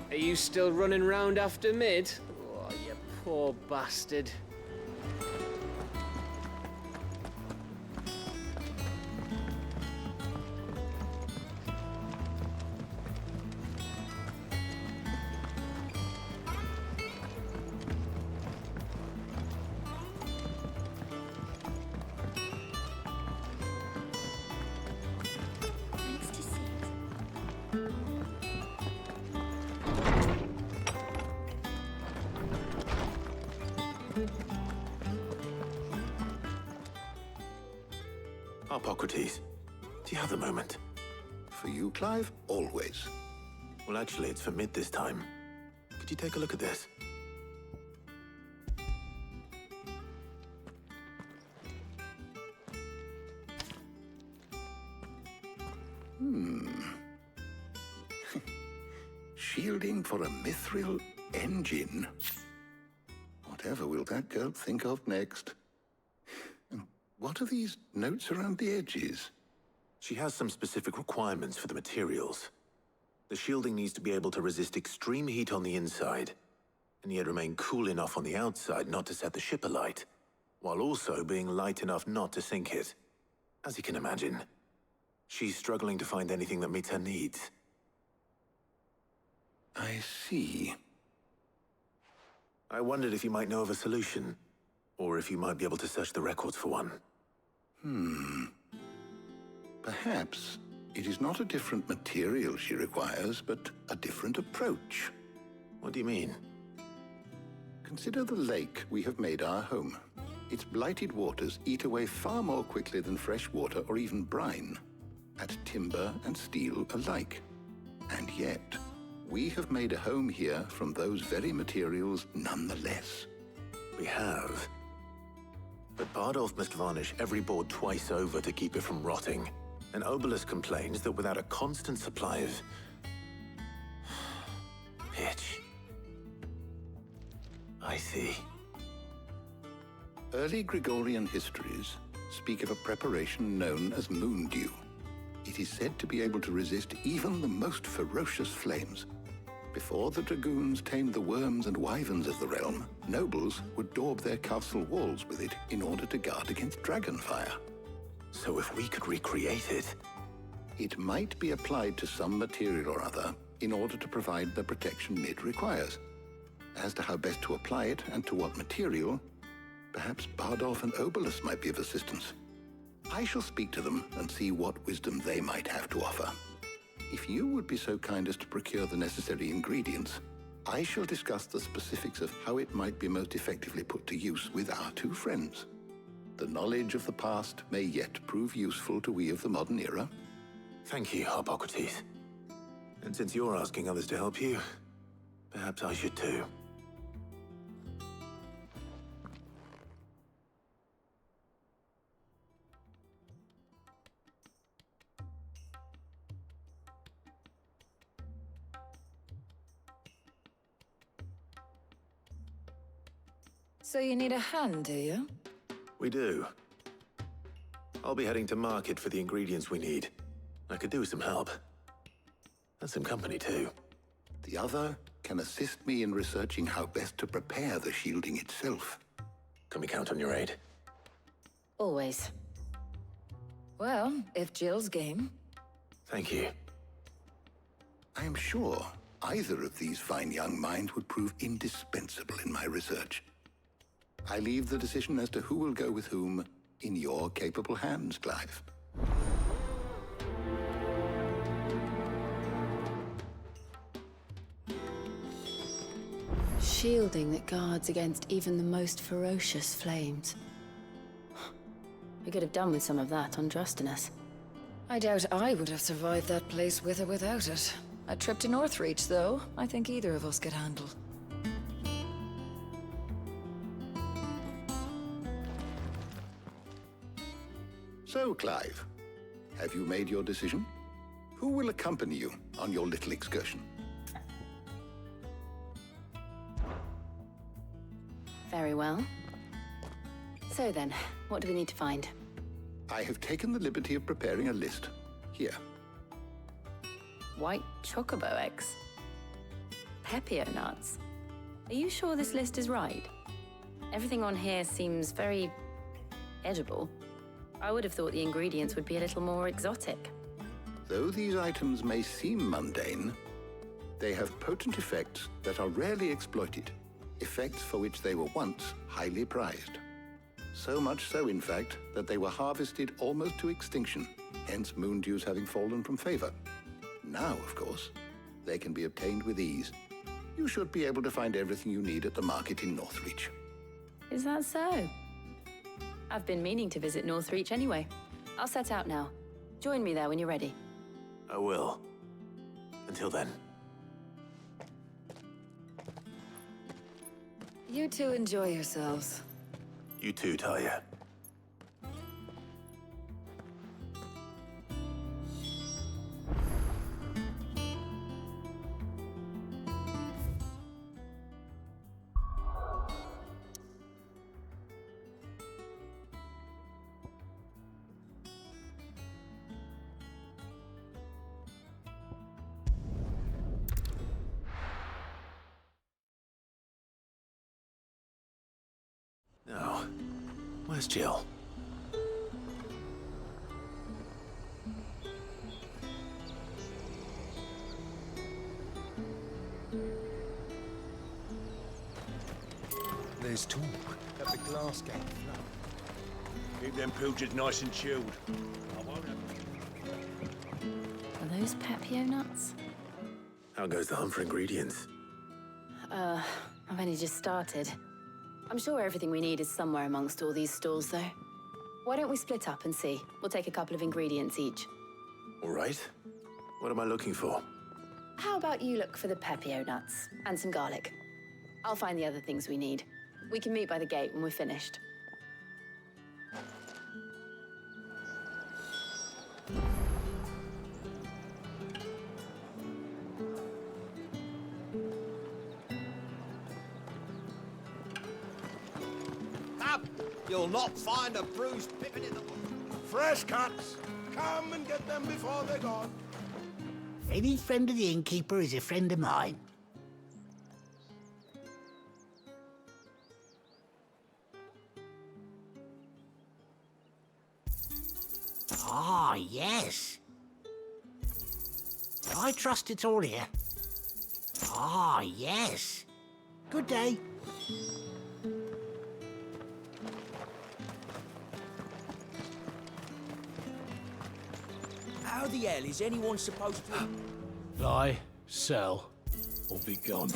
F: Are you still running round after Mid? Oh, you poor bastard.
P: Harpocrates, do you have a moment?
D: For you, Clive, always.
P: Well, actually, it's for Mid this time. Could you take a look at this?
D: Shielding for a mithril engine. Whatever will that girl think of next? And what are these notes around the edges?
P: She has some specific requirements for the materials. The shielding needs to be able to resist extreme heat on the inside, and yet remain cool enough on the outside not to set the ship alight, while also being light enough not to sink it. As you can imagine, she's struggling to find anything that meets her needs.
D: I see.
P: I wondered if you might know of a solution, or if you might be able to search the records for one.
D: Perhaps it is not a different material she requires, but a different approach.
P: What do you mean?
D: Consider the lake we have made our home. Its blighted waters eat away far more quickly than fresh water or even brine, at timber and steel alike. And yet, we have made a home here from those very materials nonetheless.
P: We have. But Bardolph must varnish every board twice over to keep it from rotting. And Obelisk complains that without a constant supply of pitch. I see.
D: Early Gregorian histories speak of a preparation known as moon dew. It is said to be able to resist even the most ferocious flames. Before the dragoons tamed the worms and wyverns of the realm, nobles would daub their castle walls with it in order to guard against dragon fire.
P: So if we could recreate it...
D: It might be applied to some material or other in order to provide the protection Mid requires. As to how best to apply it and to what material, perhaps Bardolph and Obelisk might be of assistance. I shall speak to them and see what wisdom they might have to offer. If you would be so kind as to procure the necessary ingredients, I shall discuss the specifics of how it might be most effectively put to use with our two friends. The knowledge of the past may yet prove useful to we of the modern era.
P: Thank you, Harpocrates. And since you're asking others to help you, Perhaps I should too.
R: So you need a hand, do you?
P: We do. I'll be heading to market for the ingredients we need. I could do with some help. And some company too.
D: The other can assist me in researching how best to prepare the shielding itself.
P: Can we count on your aid?
R: Always. Well, if Jill's game.
P: Thank you.
D: I am sure either of these fine young minds would prove indispensable in my research. I leave the decision as to who will go with whom in your capable hands, Clive.
R: Shielding that guards against even the most ferocious flames. We could have done with some of that on Drustinus. I doubt I would have survived that place with or without it. A trip to Northreach, though, I think either of us could handle.
D: So, Clive, have you made your decision? Who will accompany you on your little excursion?
R: Very well. So then, what do we need to find?
D: I have taken the liberty of preparing a list. Here.
R: White chocobo eggs. Pepio nuts. Are you sure this list is right? Everything on here seems very edible. I would have thought the ingredients would be a little more exotic.
D: Though these items may seem mundane, they have potent effects that are rarely exploited, effects for which they were once highly prized. So much so, in fact, that they were harvested almost to extinction, hence moon dews having fallen from favor. Now, of course, they can be obtained with ease. You should be able to find everything you need at the market in Northreach.
R: Is that so? I've been meaning to visit Northreach anyway. I'll set out now. Join me there when you're ready.
P: I will. Until then.
R: You two enjoy yourselves.
P: You too, Talia. Now, where's Jill?
Q: There's talk that the glass gate flood. Keep them pilchards nice and chilled.
R: Are those Pepio nuts?
P: How goes the hunt for ingredients?
R: I've only just started. I'm sure everything we need is somewhere amongst all these stalls, though. Why don't we split up and see? We'll take a couple of ingredients each.
P: All right. What am I looking for?
R: How about you look for the Pepio nuts and some garlic? I'll find the other things we need. We can meet by the gate when we're finished.
Q: Up! You'll not find a bruised pippin in the wood. Fresh cuts! Come and get them before they're gone.
U: Any friend of the innkeeper is a friend of mine. Ah, yes. I trust it's all here. Ah, yes. Good day.
S: How the hell is anyone supposed to...
K: Buy, sell, or be gone.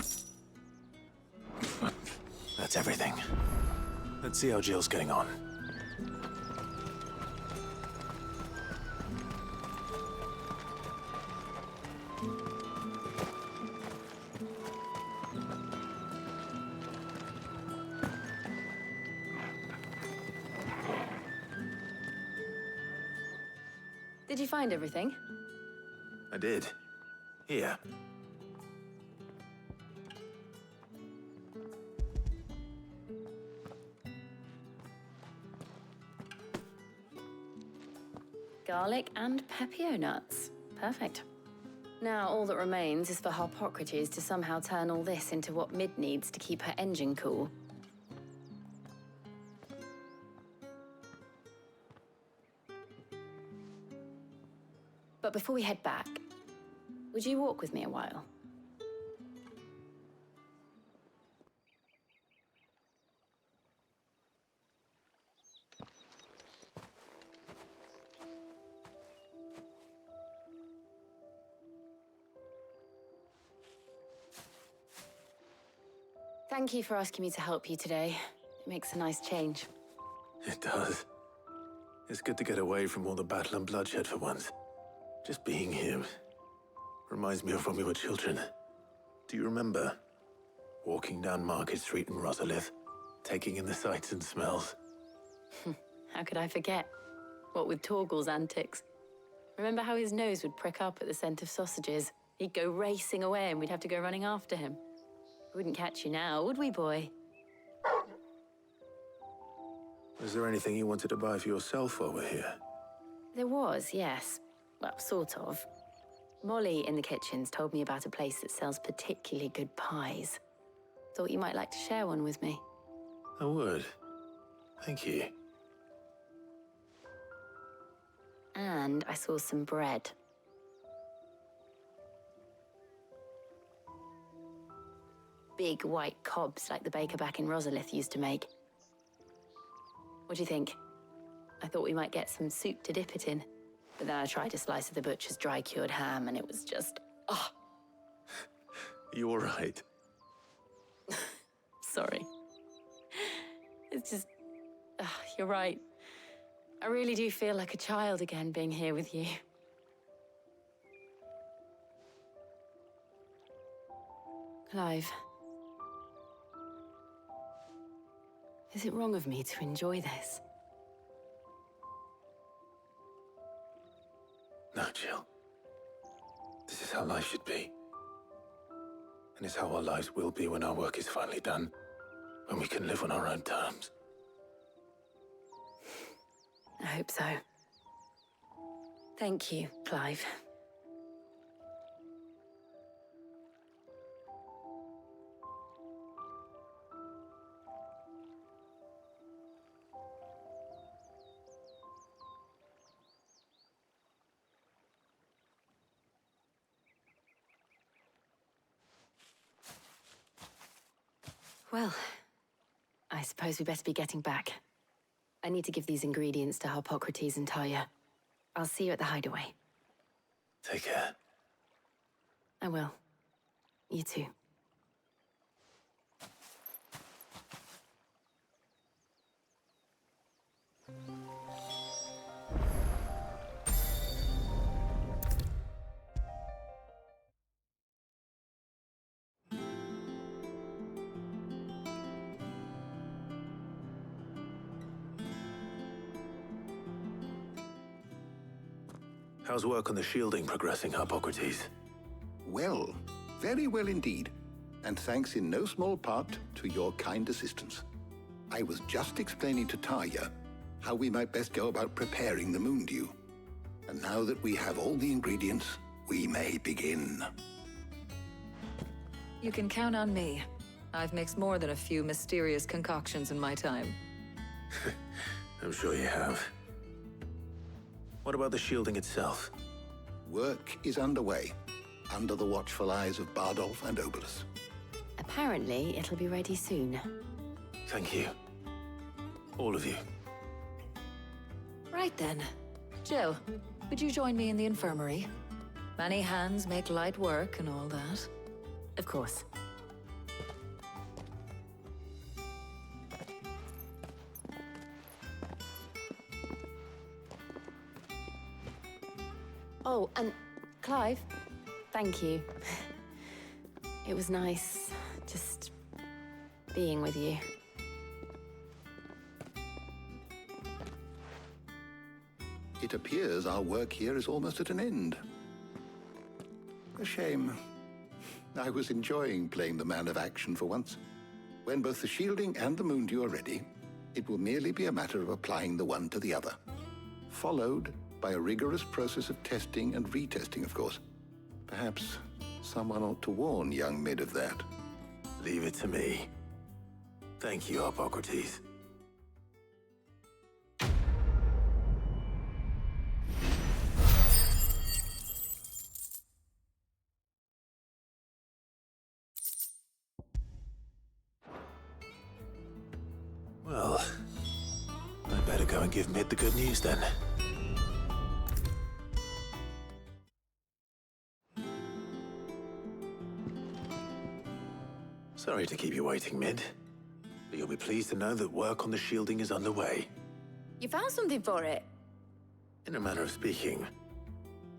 P: That's everything. Let's see how Jill's getting on.
R: Did you find everything?
P: I did. Here.
R: Garlic and pepio nuts. Perfect. Now all that remains is for Harpocrates to somehow turn all this into what Mid needs to keep her engine cool. But before we head back, would you walk with me a while? Thank you for asking me to help you today. It makes a nice change.
P: It does. It's good to get away from all the battle and bloodshed for once. Just being here reminds me of when we were children. Do you remember? Walking down Market Street in Rosalith, taking in the sights and smells.
R: How could I forget? What with Torgal's antics. Remember how his nose would prick up at the scent of sausages? He'd go racing away and we'd have to go running after him. We wouldn't catch you now, would we, boy?
P: Was there anything you wanted to buy for yourself while we're here?
R: There was, yes. Well, sort of. Molly in the kitchens told me about a place that sells particularly good pies. Thought you might like to share one with me.
P: I would. Thank you.
R: And I saw some bread. Big white cobs like the baker back in Rosalith used to make. What do you think? I thought we might get some soup to dip it in. But then I tried a slice of the butcher's dry-cured ham and it was just... oh!
P: You all right?
R: Sorry. It's just... you're right. I really do feel like a child again being here with you. Clive. Is it wrong of me to enjoy this?
P: No, Jill. This is how life should be. And it's how our lives will be when our work is finally done. When we can live on our own terms.
R: I hope so. Thank you, Clive. Well, I suppose we better be getting back. I need to give these ingredients to Harpocrates and Talia. I'll see you at the hideaway.
P: Take care.
R: I will. You too.
P: How's work on the shielding progressing, Harpocrates?
D: Well, very well indeed. And thanks in no small part to your kind assistance. I was just explaining to Talia how we might best go about preparing the moon dew. And now that we have all the ingredients, we may begin.
G: You can count on me. I've mixed more than a few mysterious concoctions in my time.
P: I'm sure you have. What about the shielding itself?
D: Work is underway, under the watchful eyes of Bardolph and Obolus.
R: Apparently, it'll be ready soon.
P: Thank you. All of you.
G: Right then. Jill, would you join me in the infirmary? Many hands make light work and all that.
R: Of course. Oh, and Clive, thank you. It was nice just being with you.
D: It appears our work here is almost at an end. A shame. I was enjoying playing the man of action for once. When both the shielding and the moondew are ready, it will merely be a matter of applying the one to the other. Followed by a rigorous process of testing and retesting, of course. Perhaps someone ought to warn young Mid of that.
P: Leave it to me. Thank you, Hippocrates. Well, I better go and give Mid the good news then. Sorry to keep you waiting, Mid, but you'll be pleased to know that work on the shielding is underway.
L: You found something for it?
P: In a manner of speaking,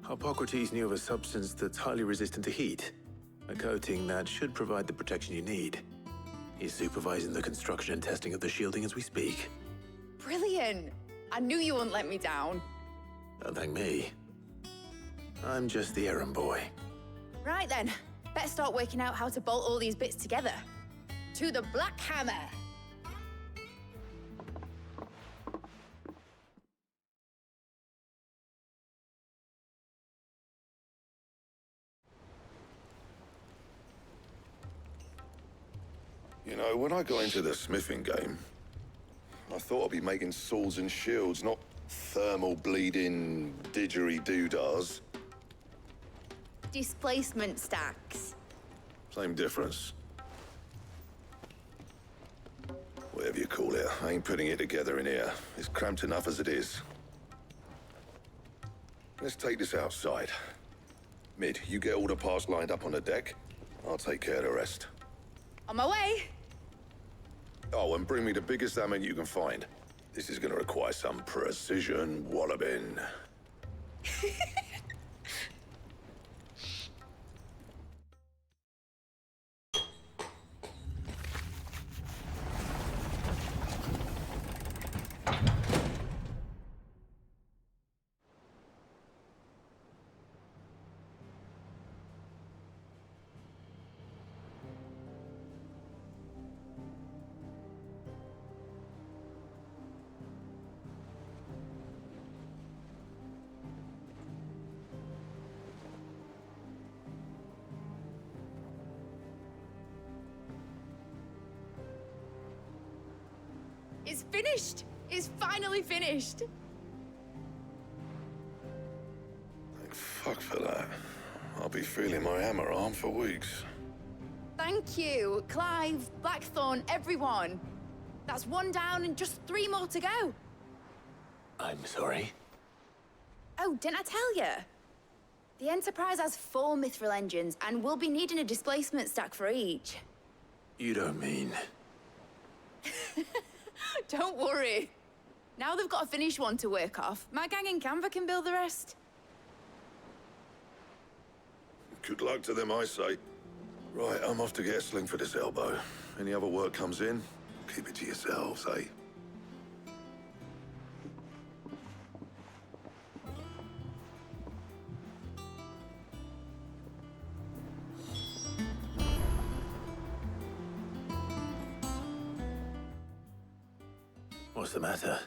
P: Hippocrates knew of a substance that's highly resistant to heat, a coating that should provide the protection you need. He's supervising the construction and testing of the shielding as we speak.
L: Brilliant! I knew you wouldn't let me down.
P: Don't thank me. I'm just the errand boy.
L: Right then, better start working out how to bolt all these bits together. To the Black Hammer!
H: You know, when I got into the smithing game, I thought I'd be making swords and shields, not thermal bleeding didgeridoo-dahs.
L: Displacement stacks.
H: Same difference. Whatever you call it, I ain't putting it together in here. It's cramped enough as it is. Let's take this outside. Mid, you get all the parts lined up on the deck. I'll take care of the rest.
L: On my way!
H: Oh, and bring me the biggest hammer you can find. This is gonna require some precision walloping.
L: It's finished! It's finally finished!
H: Thank fuck for that. I'll be feeling my hammer arm for weeks.
L: Thank you, Clive, Blackthorn, everyone. That's one down and just 3 more to go.
P: I'm sorry?
L: Oh, didn't I tell you? The Enterprise has 4 mithril engines, and we'll be needing a displacement stack for each.
P: You don't mean...
L: Don't worry. Now they've got a finished one to work off, my gang in Canva can build the rest.
H: Good luck to them, I say. Right, I'm off to get a sling for this elbow. Any other work comes in, keep it to yourselves, eh?
P: What's the matter?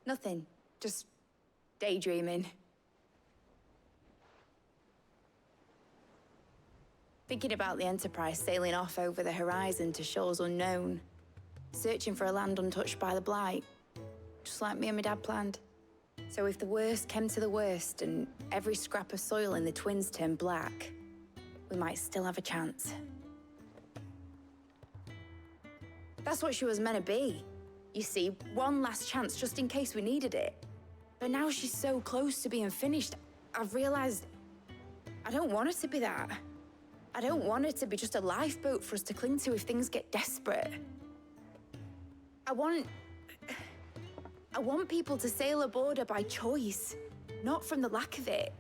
L: Nothing. Just daydreaming. Thinking about the Enterprise sailing off over the horizon to shores unknown. Searching for a land untouched by the Blight. Just like me and my dad planned. So if the worst came to the worst and every scrap of soil in the Twins turned black, we might still have a chance. That's what she was meant to be. You see, one last chance just in case we needed it. But now she's so close to being finished, I've realized I don't want it to be that. I don't want it to be just a lifeboat for us to cling to if things get desperate. I want people to sail aboard her by choice, not from the lack of it.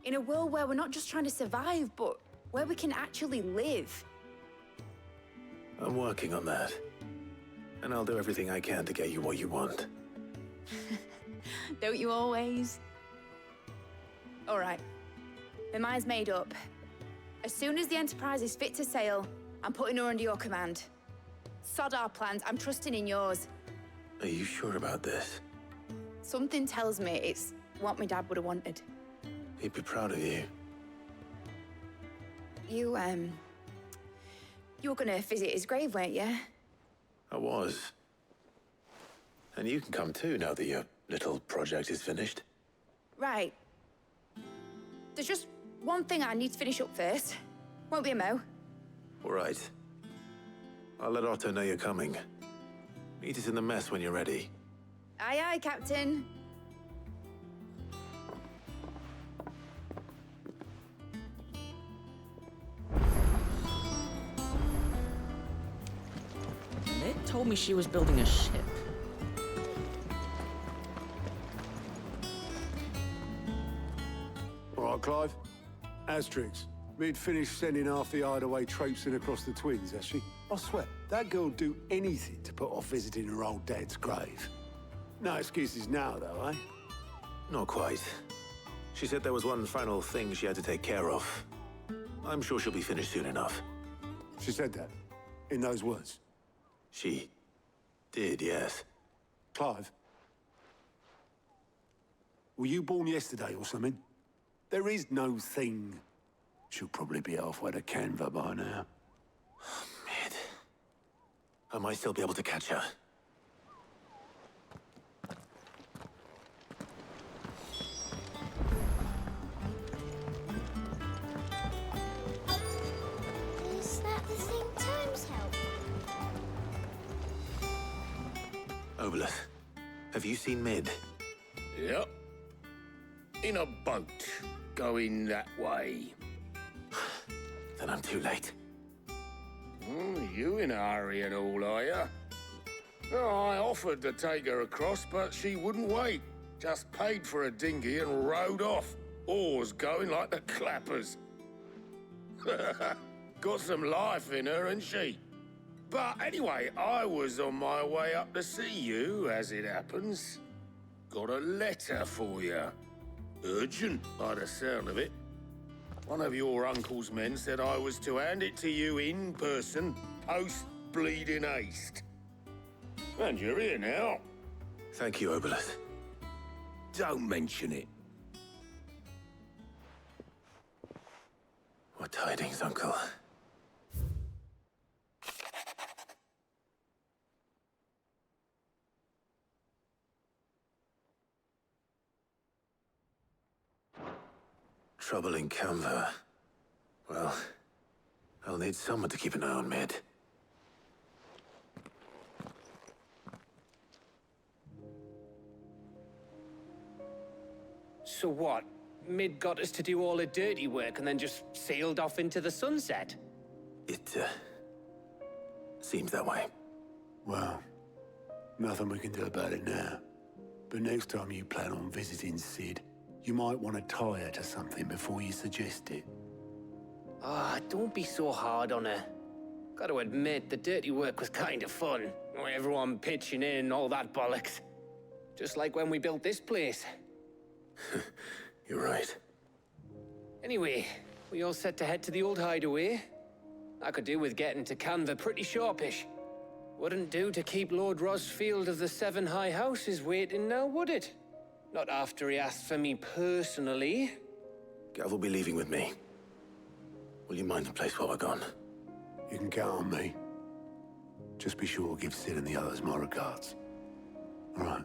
L: In a world where we're not just trying to survive, but where we can actually live.
P: I'm working on that. And I'll do everything I can to get you what you want.
L: Don't you always? All right. My mind's made up. As soon as the Enterprise is fit to sail, I'm putting her under your command. Sod our plans, I'm trusting in yours.
P: Are you sure about this?
L: Something tells me it's what my dad would have wanted.
P: He'd be proud of you.
L: You were gonna visit his grave, weren't you?
P: I was. And you can come too, now that your little project is finished.
L: Right. There's just one thing I need to finish up first. Won't be a mo.
P: All right. I'll let Otto know you're coming. Meet us in the mess when you're ready.
L: Aye, aye, Captain.
K: Ned told me she was building a ship.
J: All right, Clive. Asterix, Mid finished sending half the hideaway traipsing across the Twins, has she? I swear, that girl'd do anything to put off visiting her old dad's grave. No excuses now, though, eh?
P: Not quite. She said there was one final thing she had to take care of. I'm sure she'll be finished soon enough.
J: She said that? In those words?
P: She did, yes.
J: Clive? Were you born yesterday or something? There is no thing. She'll probably be halfway to Canva by now.
P: Mid. I might still be able to catch her.
A: Is that the thing times help?
P: Obolus, have you seen Mid?
N: Yep. In a boat, going that way.
P: Then I'm too late.
N: You in a hurry and all, are you? Oh, I offered to take her across, but she wouldn't wait. Just paid for a dinghy and rowed off. Oars going like the clappers. Got some life in her, ain't she? But anyway, I was on my way up to see you, as it happens. Got a letter for you. Urgent, by the sound of it. One of your uncle's men said I was to hand it to you in person, post-bleeding haste. And you're here now.
P: Thank you, Obolus.
N: Don't mention it.
P: What tidings, Uncle? Trouble in Canva. Well, I'll need someone to keep an eye on Mid.
F: So what? Mid got us to do all the dirty work and then just sailed off into the sunset?
P: It, seems that way.
J: Well, nothing we can do about it now. But next time you plan on visiting Sid, you might want to tie her to something before you suggest it.
F: Ah, don't be so hard on her. Gotta admit, the dirty work was kind of fun. Everyone pitching in, all that bollocks. Just like when we built this place.
P: You're right.
F: Anyway, we all set to head to the old hideaway. I could do with getting to Canva pretty sharpish. Wouldn't do to keep Lord Rosfield of the Seven High Houses waiting now, would it? Not after he asked for me personally.
P: Gav will be leaving with me. Will you mind the place while we're gone?
J: You can count on me. Just be sure to give Sid and the others my regards. All right.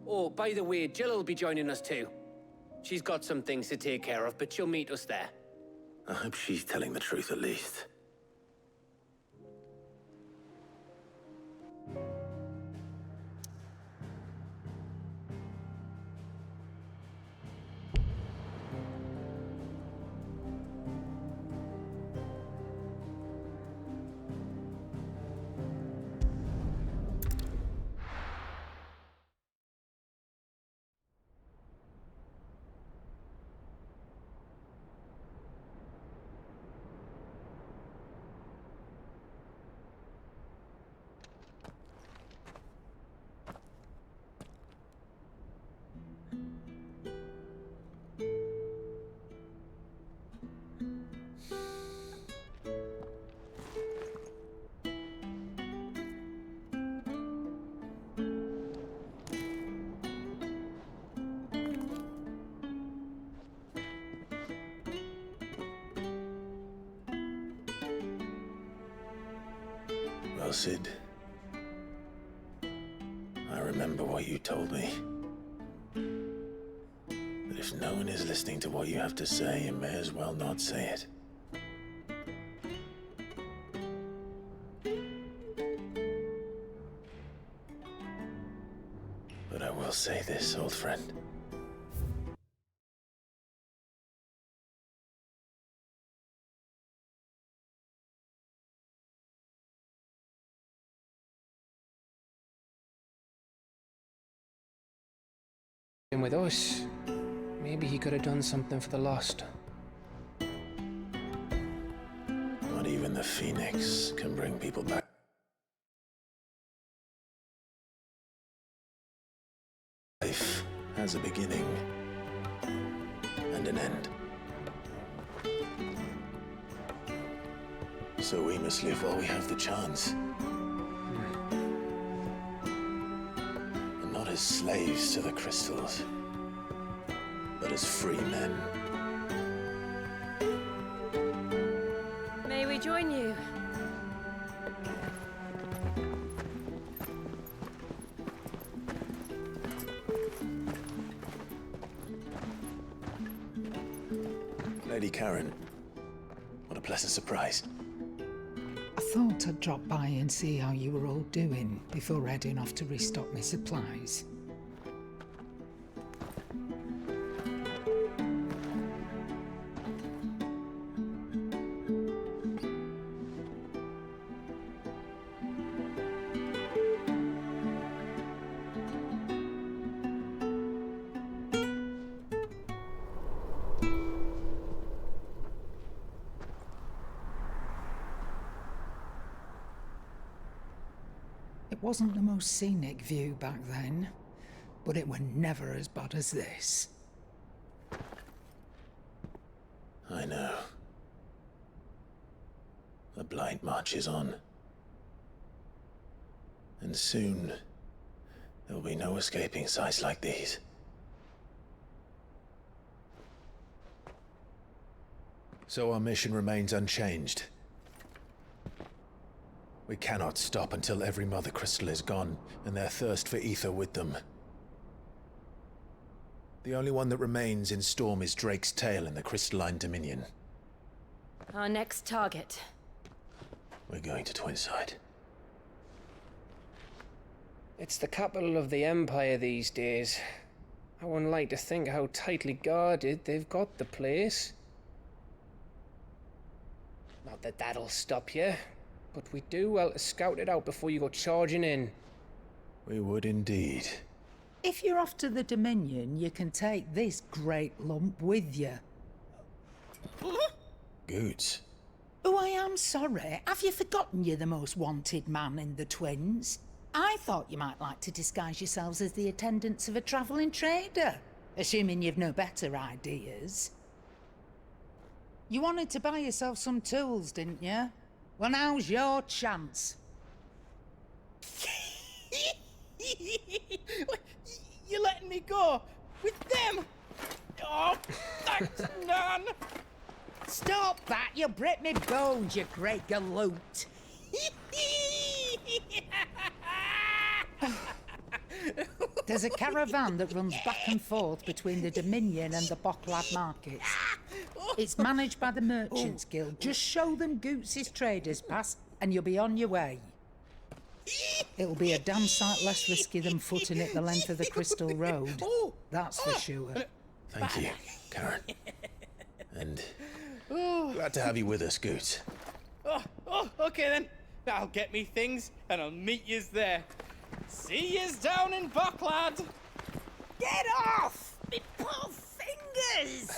F: Oh, by the way, Jill will be joining us too. She's got some things to take care of, but she'll meet us there.
P: I hope she's telling the truth at least. Cid. I remember what you told me. But if no one is listening to what you have to say, you may as well not say it. But I will say this, old friend.
F: And with us, maybe he could have done something for the lost.
P: Not even the Phoenix can bring people back. Life has a beginning and an end. So we must live while we have the chance. And not as slaves to the crystals, but as free men.
A: May we join you?
P: Lady Karen, what a pleasant surprise.
M: I thought I'd drop by and see how you were all doing before heading off to restock my supplies. It wasn't the most scenic view back then, but it were never as bad as this.
P: I know. The Blight marches on. And soon, there will be no escaping sights like these. So our mission remains unchanged. We cannot stop until every Mother Crystal is gone, and their thirst for ether with them. The only one that remains in Storm is Drake's Tail in the Crystalline Dominion.
A: Our next target.
P: We're going to Twinside.
F: It's the capital of the Empire these days. I wouldn't like to think how tightly guarded they've got the place. Not that that'll stop you, but we do well to scout it out before you go charging in.
P: We would indeed.
M: If you're off to the Dominion, you can take this great lump with you.
P: Goods.
M: Oh, I am sorry. Have you forgotten you're the most wanted man in the Twins? I thought you might like to disguise yourselves as the attendants of a travelling trader, assuming you've no better ideas. You wanted to buy yourself some tools, didn't you? Well, now's your chance.
V: You're letting me go with them? Oh, thanks, Nan.
M: Stop that! You'll break me bones, you great galoot. There's a caravan that runs back and forth between the Dominion and the Bocklad markets. It's managed by the Merchants Guild. Just show them Goots' traders pass and you'll be on your way. It'll be a damn sight less risky than footing it the length of the Crystal Road. That's for sure.
P: Thank you, Karen. And glad to have you with us, Goots.
V: Okay then. I'll get me things and I'll meet yous there. See yous down in Bocklad.
U: Get off! Me poor fingers!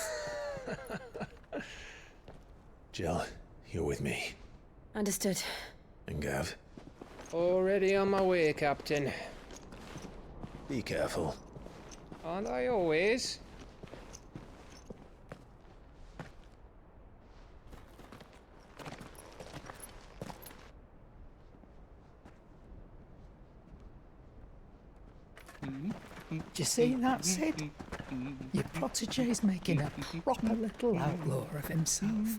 P: Jill, you're with me.
A: Understood.
P: And Gav?
F: Already on my way, Captain.
P: Be careful.
F: Aren't I always?
M: Do you see that, Sid? Your protege's making a proper little outlaw of himself.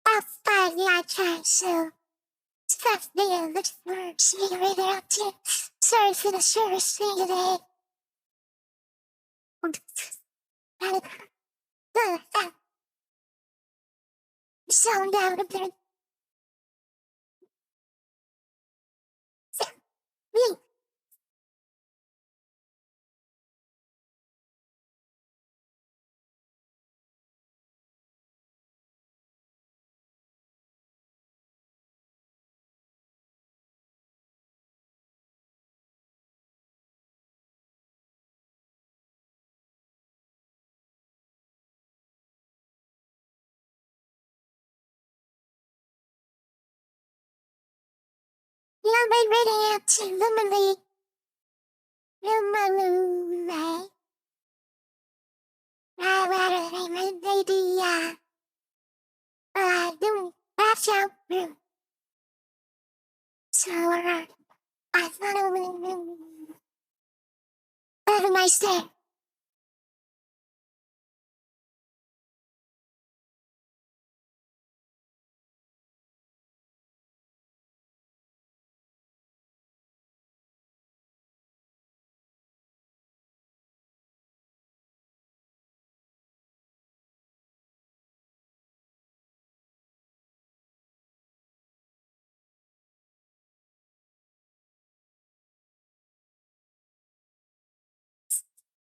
A: Outside the eye try, so stuff there looks words me right out to. Sorry for the service thing today. Sound out a bit. Me. You'll be reading out to Lumily. Lumalule. Lady, doing half out room. So, I thought it would have a nice day.